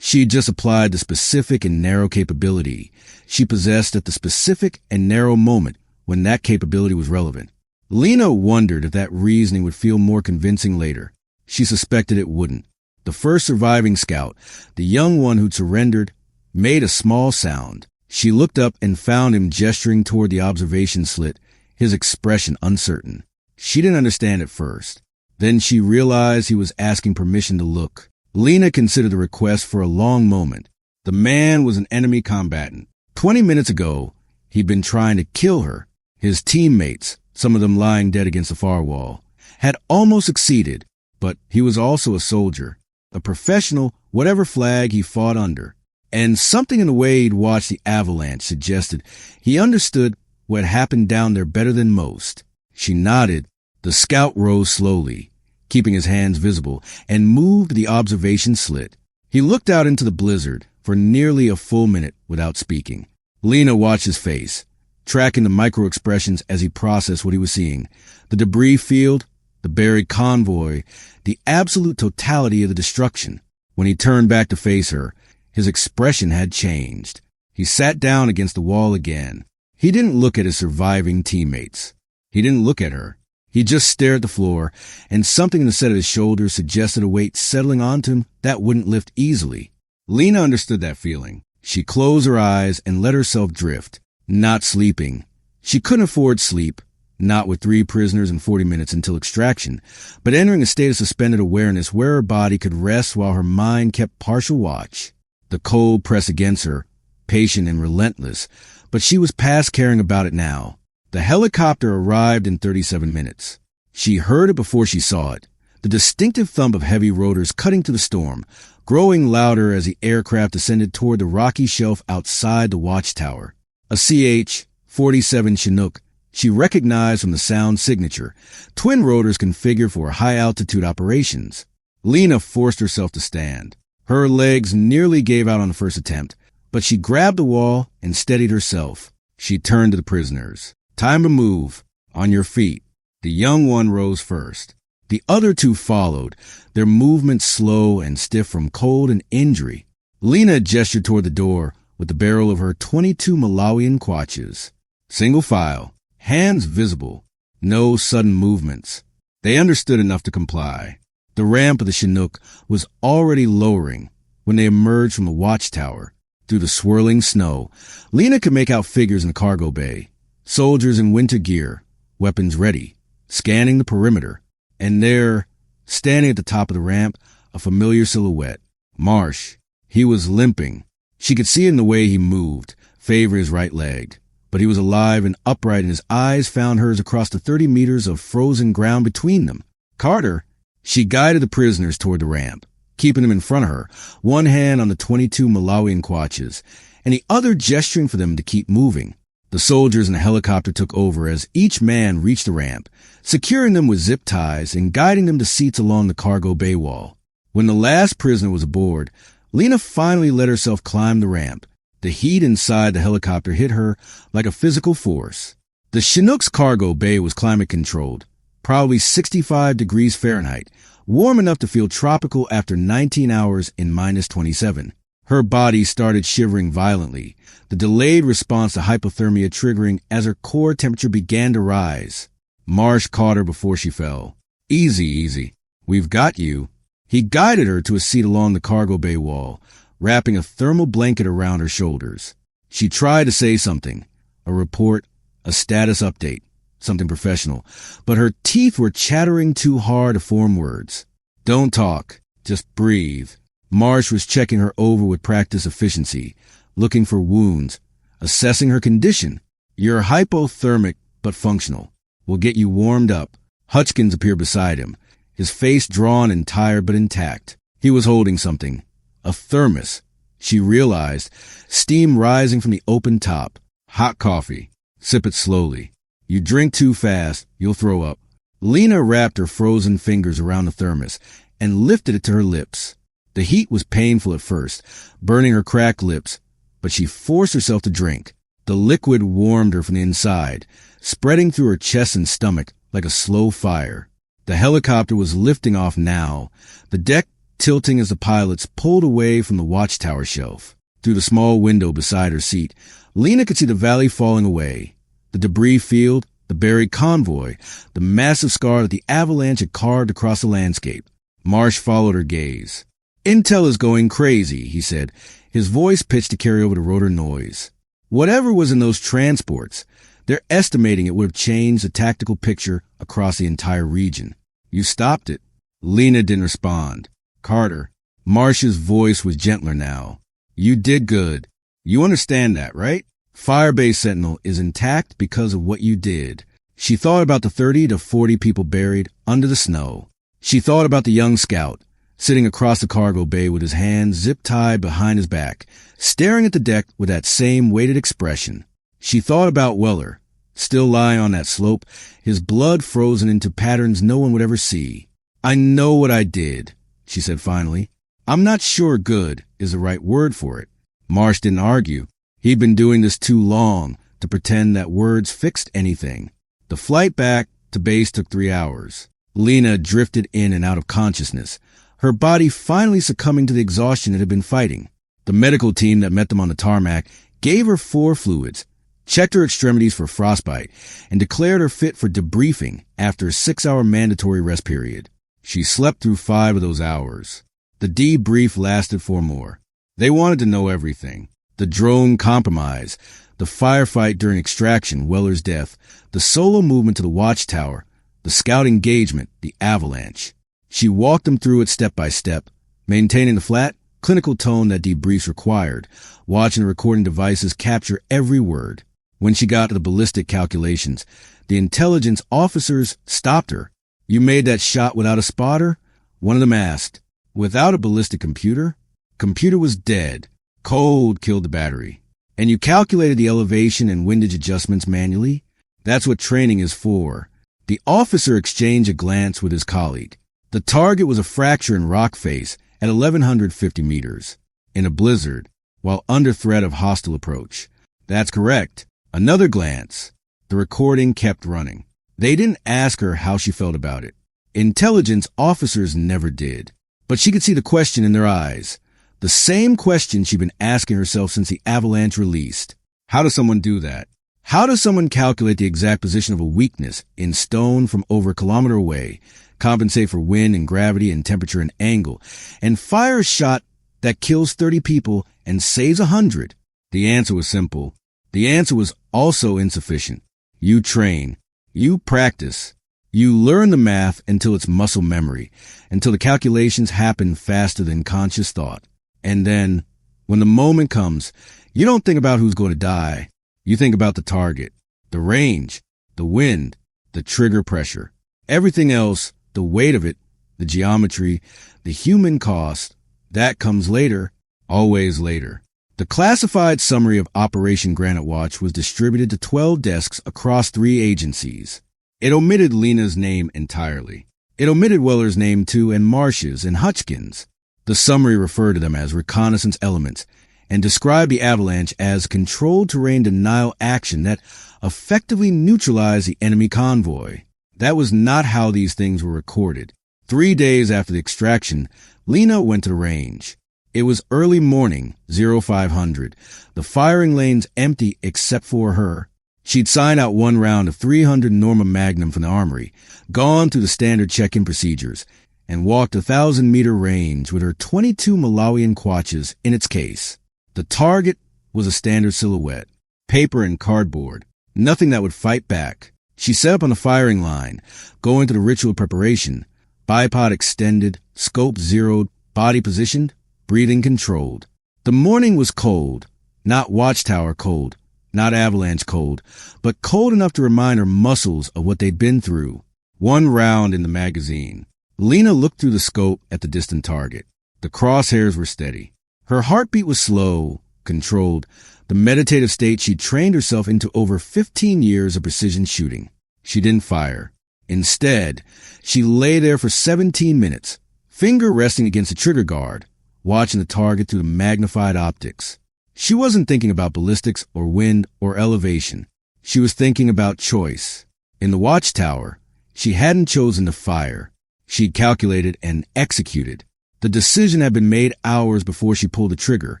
applied the specific and narrow capability she possessed at the specific and narrow moment when that capability was relevant. Lena wondered if that reasoning would feel more convincing later. She suspected it wouldn't. The first surviving scout, the young one who'd surrendered, made a small sound. She looked up and found him gesturing toward the observation slit, his expression uncertain. She didn't understand at first. Then she realized he was asking permission to look. Lena considered the request for a long moment. The man was an enemy combatant. 20 minutes ago, he'd been trying to kill her. His teammates, some of them lying dead against the far wall, had almost succeeded, but he was also a soldier, a professional, whatever flag he fought under. And something in the way he'd watched the avalanche suggested he understood what happened down there better than most. She nodded. The scout rose slowly, keeping his hands visible, and moved the observation slit. He looked out into the blizzard for nearly a full minute without speaking. Lena watched his face, tracking the micro-expressions as he processed what he was seeing. The debris field, the buried convoy, the absolute totality of the destruction. When he turned back to face her, his expression had changed. He sat down against the wall again. He didn't look at his surviving teammates. He didn't look at her. He just stared at the floor, and something in the set of his shoulders suggested a weight settling onto him that wouldn't lift easily. Lena understood that feeling. She closed her eyes and let herself drift, not sleeping. She couldn't afford sleep, not with 3 prisoners and 40 minutes until extraction, but entering a state of suspended awareness where her body could rest while her mind kept partial watch. The cold pressed against her, patient and relentless, but she was past caring about it now. The helicopter arrived in 37 minutes. She heard it before she saw it, the distinctive thump of heavy rotors cutting through the storm, growing louder as the aircraft descended toward the rocky shelf outside the Watchtower. A CH-47 Chinook she recognized from the sound signature, twin rotors configured for high-altitude operations. Lena forced herself to stand. Her legs nearly gave out on the first attempt, but she grabbed the wall and steadied herself. She turned to the prisoners. "Time to move. On your feet." The young one rose first. The other 2 followed, their movements slow and stiff from cold and injury. Lena gestured toward the door with the barrel of her .22 Malawian Quatches. Single file, hands visible, no sudden movements. They understood enough to comply. The ramp of the Chinook was already lowering when they emerged from the Watchtower. Through the swirling snow, Lena could make out figures in the cargo bay. Soldiers in winter gear, weapons ready, scanning the perimeter. And there, standing at the top of the ramp, a familiar silhouette. Marsh. He was limping. She could see it in the way he moved, favoring his right leg. But he was alive and upright, and his eyes found hers across the 30 meters of frozen ground between them. Carter. She guided the prisoners toward the ramp, keeping them in front of her, one hand on the .22 Malawian Quatches, and the other gesturing for them to keep moving. The soldiers in the helicopter took over as each man reached the ramp, securing them with zip ties and guiding them to seats along the cargo bay wall. When the last prisoner was aboard, Lena finally let herself climb the ramp. The heat inside the helicopter hit her like a physical force. The Chinook's cargo bay was climate controlled, probably 65 degrees Fahrenheit, warm enough to feel tropical after 19 hours in -27. Her body started shivering violently, the delayed response to hypothermia triggering as her core temperature began to rise. Marsh caught her before she fell. "Easy, easy. We've got you." He guided her to a seat along the cargo bay wall, wrapping a thermal blanket around her shoulders. She tried to say something, a report, a status update, something professional, but her teeth were chattering too hard to form words. "Don't talk. Just breathe. Marsh was checking her over with practice efficiency, looking for wounds, assessing her condition. You're hypothermic but functional. We'll get you warmed up. Hutchkins appeared beside him, his face drawn and tired but intact. He was holding something. A thermos. She realized, steam rising from the open top. Hot coffee. Sip it slowly. You drink too fast, you'll throw up. Lena wrapped her frozen fingers around the thermos and lifted it to her lips. The heat was painful at first, burning her cracked lips, but she forced herself to drink. The liquid warmed her from the inside, spreading through her chest and stomach like a slow fire. The helicopter was lifting off now, the deck tilting as the pilots pulled away from the Watchtower shelf. Through the small window beside her seat, Lena could see the valley falling away, the debris field, the buried convoy, the massive scar that the avalanche had carved across the landscape. Marsh followed her gaze. "Intel is going crazy," he said, his voice pitched to carry over the rotor noise. "Whatever was in those transports, they're estimating it would have changed the tactical picture across the entire region. You stopped it." Lena didn't respond. "Carter." Marsh's voice was gentler now. "You did good. You understand that, right? Firebase Sentinel is intact because of what you did." She thought about the 30 to 40 people buried under the snow. She thought about the young scout, sitting across the cargo bay with his hands zip-tied behind his back, staring at the deck with that same weighted expression. She thought about Weller, still lying on that slope, his blood frozen into patterns no one would ever see. "I know what I did," she said finally. "I'm not sure good is the right word for it." Marsh didn't argue. He'd been doing this too long to pretend that words fixed anything. The flight back to base took 3 hours. Lena drifted in and out of consciousness, her body finally succumbing to the exhaustion it had been fighting. The medical team that met them on the tarmac gave her 4 fluids, checked her extremities for frostbite, and declared her fit for debriefing after a 6-hour mandatory rest period. She slept through 5 of those hours. The debrief lasted 4 more. They wanted to know everything. The drone compromise, the firefight during extraction, Weller's death, the solo movement to the Watchtower, the scout engagement, the avalanche. She walked them through it step by step, maintaining the flat, clinical tone that debriefs required, watching the recording devices capture every word. When she got to the ballistic calculations, the intelligence officers stopped her. "You made that shot without a spotter?" One of them asked. "Without a ballistic computer?" Computer was dead. Cold killed the battery. "And you calculated the elevation and windage adjustments manually?" "That's what training is for." The officer exchanged a glance with his colleague. The target was a fracture in rock face at 1,150 meters, in a blizzard, while under threat of hostile approach. "That's correct." Another glance. The recording kept running. They didn't ask her how she felt about it. Intelligence officers never did. But she could see the question in their eyes. The same question she'd been asking herself since the avalanche released. How does someone do that? How does someone calculate the exact position of a weakness in stone from over a kilometer away, compensate for wind and gravity and temperature and angle, and fire a shot that kills 30 people and saves 100? The answer was simple. The answer was also insufficient. You train. You practice. You learn the math until it's muscle memory, until the calculations happen faster than conscious thought. And then, when the moment comes, you don't think about who's going to die. You think about the target, the range, the wind, the trigger pressure. Everything else, the weight of it, the geometry, the human cost, that comes later, always later. The classified summary of Operation Granite Watch was distributed to 12 desks across 3 agencies. It omitted Lena's name entirely. It omitted Weller's name too, and Marsh's and Hutchkins'. The summary referred to them as reconnaissance elements and described the avalanche as controlled terrain denial action that effectively neutralized the enemy convoy. That was not how these things were recorded. 3 days after the extraction, Lena went to the range. It was early morning, 0500. The firing lanes empty except for her. She'd signed out 1 round of 300 Norma Magnum from the armory, gone through the standard check-in procedures, and walked 1,000-meter range with her 22 Malawian Quatches in its case. The target was a standard silhouette, paper and cardboard, nothing that would fight back. She set up on the firing line, going through the ritual preparation, Bipod extended, scope zeroed, body positioned, breathing controlled. The morning was cold, not Watchtower cold, not avalanche cold, but cold enough to remind her muscles of what they'd been through. One round in the magazine. Lena looked through the scope at the distant target. The crosshairs were steady. Her heartbeat was slow, controlled, the meditative state she'd trained herself into over 15 years of precision shooting. She didn't fire. Instead, she lay there for 17 minutes, finger resting against the trigger guard, watching the target through the magnified optics. She wasn't thinking about ballistics or wind or elevation. She was thinking about choice. In the Watchtower, she hadn't chosen to fire. She'd calculated and executed. The decision had been made hours before she pulled the trigger,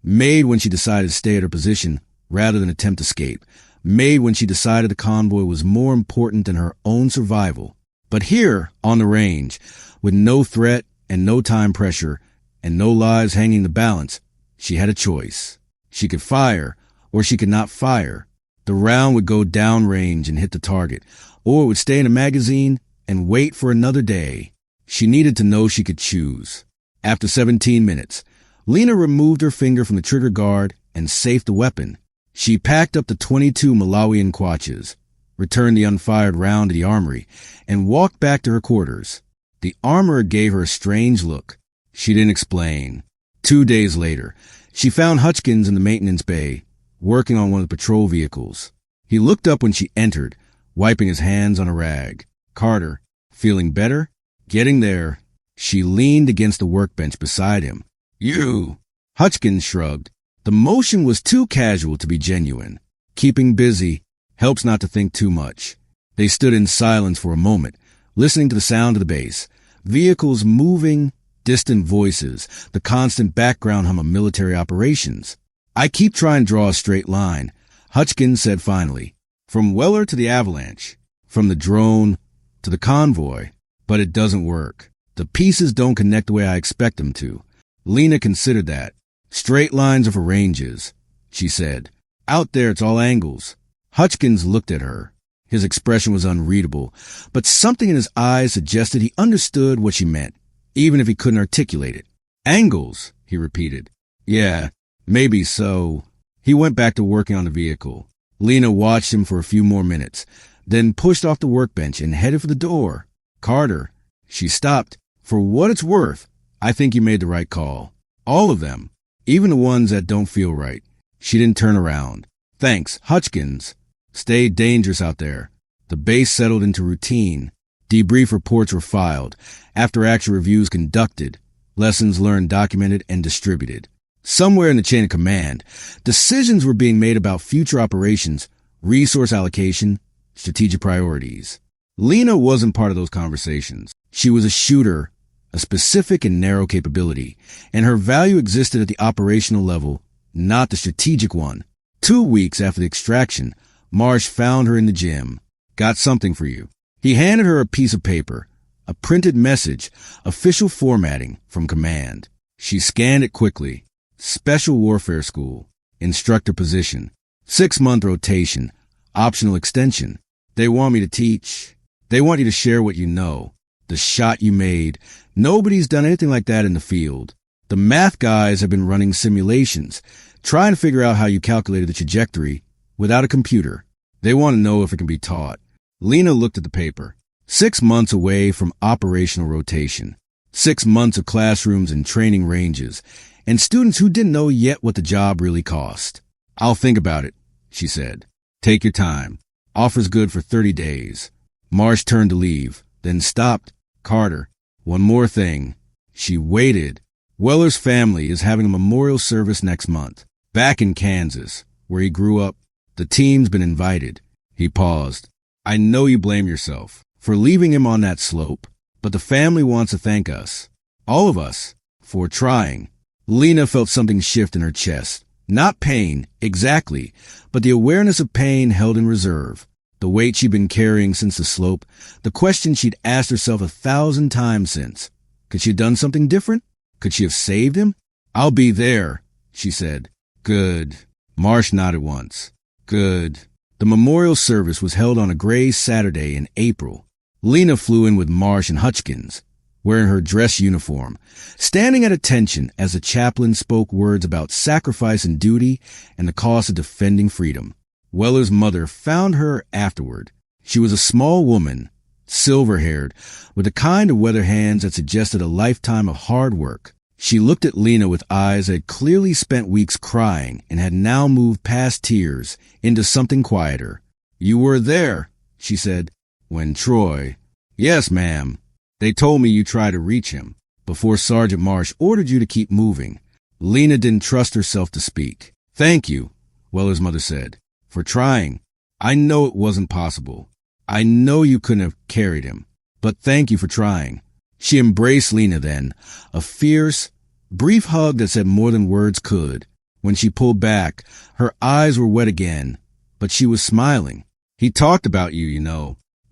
made when she decided to stay at her position rather than attempt escape, made when she decided the convoy was more important than her own survival. But here, on the range, with no threat and no time pressure and no lives hanging in the balance, she had a choice. She could fire, or she could not fire. The round would go downrange and hit the target, or it would stay in a magazine and wait for another day. She needed to know she could choose. After 17 minutes, Lena removed her finger from the trigger guard and safed the weapon. She packed up the 22 Malawian Quaches, returned the unfired round to the armory, and walked back to her quarters. The armorer gave her a strange look. She didn't explain. 2 days later, she found Hutchkins in the maintenance bay, working on one of the patrol vehicles. He looked up when she entered, wiping his hands on a rag. Carter, feeling better? Getting there. She leaned against the workbench beside him. You! Hutchkins shrugged. The motion was too casual to be genuine. Keeping busy helps not to think too much. They stood in silence for a moment, listening to the sound of the bass. Vehicles moving, distant voices, the constant background hum of military operations. I keep trying to draw a straight line, Hutchkins said finally. From Weller to the avalanche, from the drone to the convoy, but it doesn't work. The pieces don't connect the way I expect them to. Lena considered that. Straight lines are for ranges, she said. Out there it's all angles. Hutchkins looked at her. His expression was unreadable, but something in his eyes suggested he understood what she meant, even if he couldn't articulate it. Angles, he repeated. Yeah, maybe so. He went back to working on the vehicle. Lena watched him for a few more minutes, then pushed off the workbench and headed for the door. Carter. She stopped. For what it's worth, I think you made the right call. All of them, even the ones that don't feel right. She didn't turn around. Thanks, Hutchkins. Stay dangerous out there. The base settled into routine. Debrief reports were filed. After-action reviews conducted. Lessons learned documented and distributed. Somewhere in the chain of command, decisions were being made about future operations, resource allocation, strategic priorities. Lena wasn't part of those conversations. She was a shooter, a specific and narrow capability, and her value existed at the operational level, not the strategic one. 2 weeks after the extraction, Marsh found her in the gym. Got something for you. He handed her a piece of paper, a printed message, official formatting from command. She scanned it quickly. Special Warfare School, instructor position, 6-month rotation, optional extension. They want me to teach. They want you to share what you know, the shot you made. Nobody's done anything like that in the field. The math guys have been running simulations, trying to figure out how you calculated the trajectory without a computer. They want to know if it can be taught. Lena looked at the paper. 6 months away from operational rotation. 6 months of classrooms and training ranges, and students who didn't know yet what the job really cost. I'll think about it, she said. Take your time. Offer's good for 30 days. Marsh turned to leave, then stopped. Carter, one more thing. She waited. Weller's family is having a memorial service next month. Back in Kansas, where he grew up. The team's been invited. He paused. I know you blame yourself for leaving him on that slope, but the family wants to thank us, all of us, for trying. Lena felt something shift in her chest. Not pain, exactly, but the awareness of pain held in reserve. The weight she'd been carrying since the slope, the question she'd asked herself 1,000 times since. Could she have done something different? Could she have saved him? I'll be there, she said. Good. Marsh nodded once. Good. The memorial service was held on a gray Saturday in April. Lena flew in with Marsh and Hutchkins. wearing her dress uniform, standing at attention as the chaplain spoke words about sacrifice and duty and the cost of defending freedom. Weller's mother found her afterward. She was a small woman, silver-haired, with the kind of weather hands that suggested a lifetime of hard work. She looked at Lena with eyes that had clearly spent weeks crying and had now moved past tears into something quieter. "You were there," she said, "when Troy—" "Yes, ma'am. They told me you tried to reach him before Sergeant Marsh ordered you to keep moving." Lena didn't trust herself to speak. "Thank you," Weller's mother said, "for trying. I know it wasn't possible. I know you couldn't have carried him, but thank you for trying." She embraced Lena then, a fierce, brief hug that said more than words could. When she pulled back, her eyes were wet again, but she was smiling. "He talked about you,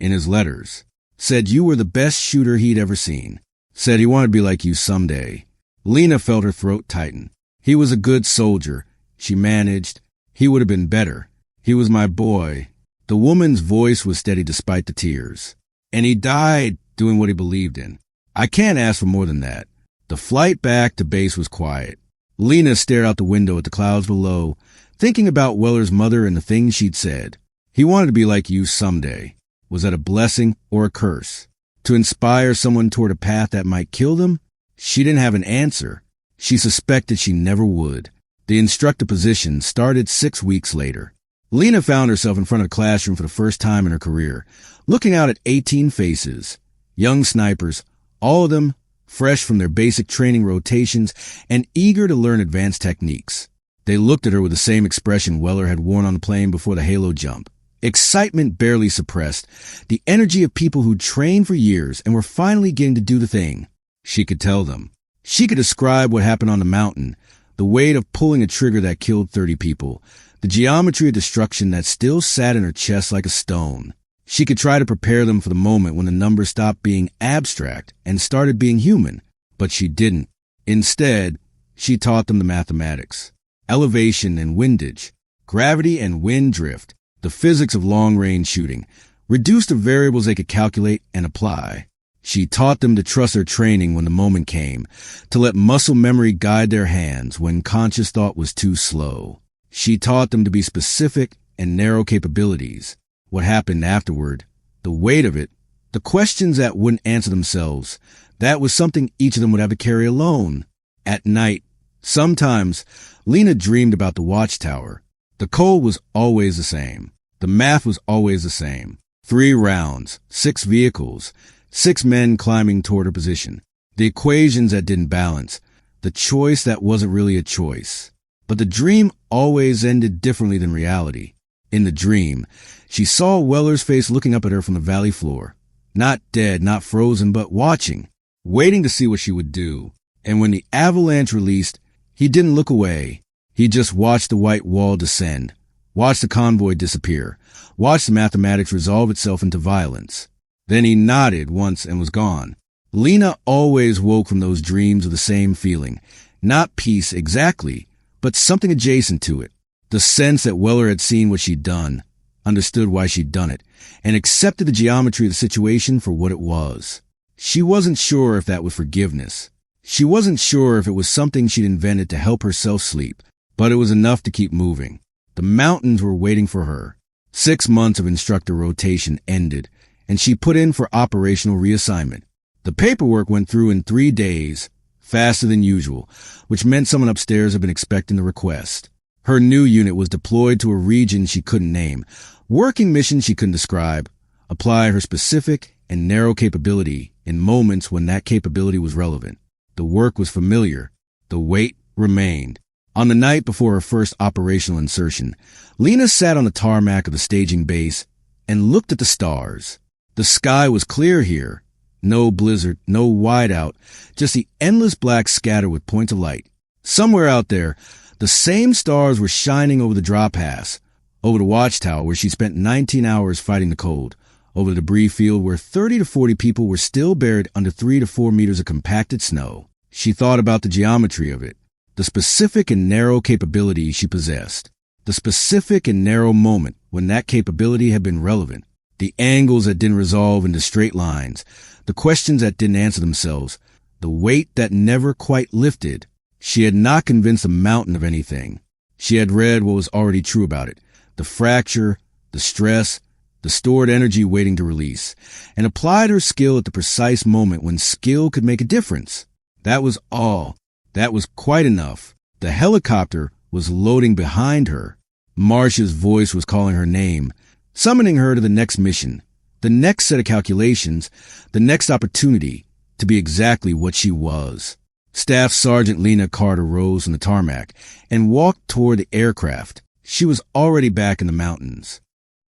in his letters. Said you were the best shooter he'd ever seen. Said he wanted to be like you someday." Lena felt her throat tighten. "He was a good soldier," she managed. "He would have been better. He was my boy." The woman's voice was steady despite the tears. "And he died doing what he believed in. I can't ask for more than that." The flight back to base was quiet. Lena stared out the window at the clouds below, thinking about Weller's mother and the things she'd said. He wanted to be like you someday. Was that a blessing or a curse? To inspire someone toward a path that might kill them? She didn't have an answer. She suspected she never would. The instructor position started 6 weeks later. Lena found herself in front of the classroom for the first time in her career, looking out at 18 faces. Young snipers, all of them fresh from their basic training rotations and eager to learn advanced techniques. They looked at her with the same expression Weller had worn on the plane before the halo jump. Excitement barely suppressed, the energy of people who trained for years and were finally getting to do the thing. She could tell them. She could describe what happened on the mountain, the weight of pulling a trigger that killed 30 people, the geometry of destruction that still sat in her chest like a stone. She could try to prepare them for the moment when the numbers stopped being abstract and started being human, but she didn't. Instead, she taught them the mathematics, elevation and windage, gravity and wind drift, the physics of long-range shooting, reduced to variables they could calculate and apply. She taught them to trust their training when the moment came, to let muscle memory guide their hands when conscious thought was too slow. She taught them to be specific and narrow capabilities. What happened afterward, the weight of it, the questions that wouldn't answer themselves, that was something each of them would have to carry alone. At night, sometimes, Lena dreamed about the Watchtower. The code was always the same. The math was always the same. 3 rounds, 6 vehicles, 6 men climbing toward her position. The equations that didn't balance. The choice that wasn't really a choice. But the dream always ended differently than reality. In the dream, she saw Weller's face looking up at her from the valley floor. Not dead, not frozen, but watching, waiting to see what she would do. And when the avalanche released, he didn't look away. He just watched the white wall descend, watched the convoy disappear, watched the mathematics resolve itself into violence. Then he nodded once and was gone. Lena always woke from those dreams with the same feeling. Not peace exactly, but something adjacent to it. The sense that Weller had seen what she'd done, understood why she'd done it, and accepted the geometry of the situation for what it was. She wasn't sure if that was forgiveness. She wasn't sure if it was something she'd invented to help herself sleep, but it was enough to keep moving. The mountains were waiting for her. 6 months of instructor rotation ended, and she put in for operational reassignment. The paperwork went through in 3 days, faster than usual, which meant someone upstairs had been expecting the request. Her new unit was deployed to a region she couldn't name, working missions she couldn't describe, apply her specific and narrow capability in moments when that capability was relevant. The work was familiar. The weight remained. On the night before her first operational insertion, Lena sat on the tarmac of the staging base and looked at the stars. The sky was clear here. No blizzard, no whiteout, just the endless black scatter with points of light. Somewhere out there, the same stars were shining over the drop pass, over the Watchtower where she spent 19 hours fighting the cold, over the debris field where 30 to 40 people were still buried under 3 to 4 meters of compacted snow. She thought about the geometry of it, the specific and narrow capability she possessed, the specific and narrow moment when that capability had been relevant. The angles that didn't resolve into straight lines, the questions that didn't answer themselves, the weight that never quite lifted. She had not convinced a mountain of anything. She had read what was already true about it, the fracture, the stress, the stored energy waiting to release, and applied her skill at the precise moment when skill could make a difference. That was all. That was quite enough. The helicopter was loading behind her. Marcia's voice was calling her name, summoning her to the next mission, the next set of calculations, the next opportunity to be exactly what she was. Staff Sergeant Lena Carter rose from the tarmac and walked toward the aircraft. She was already back in the mountains.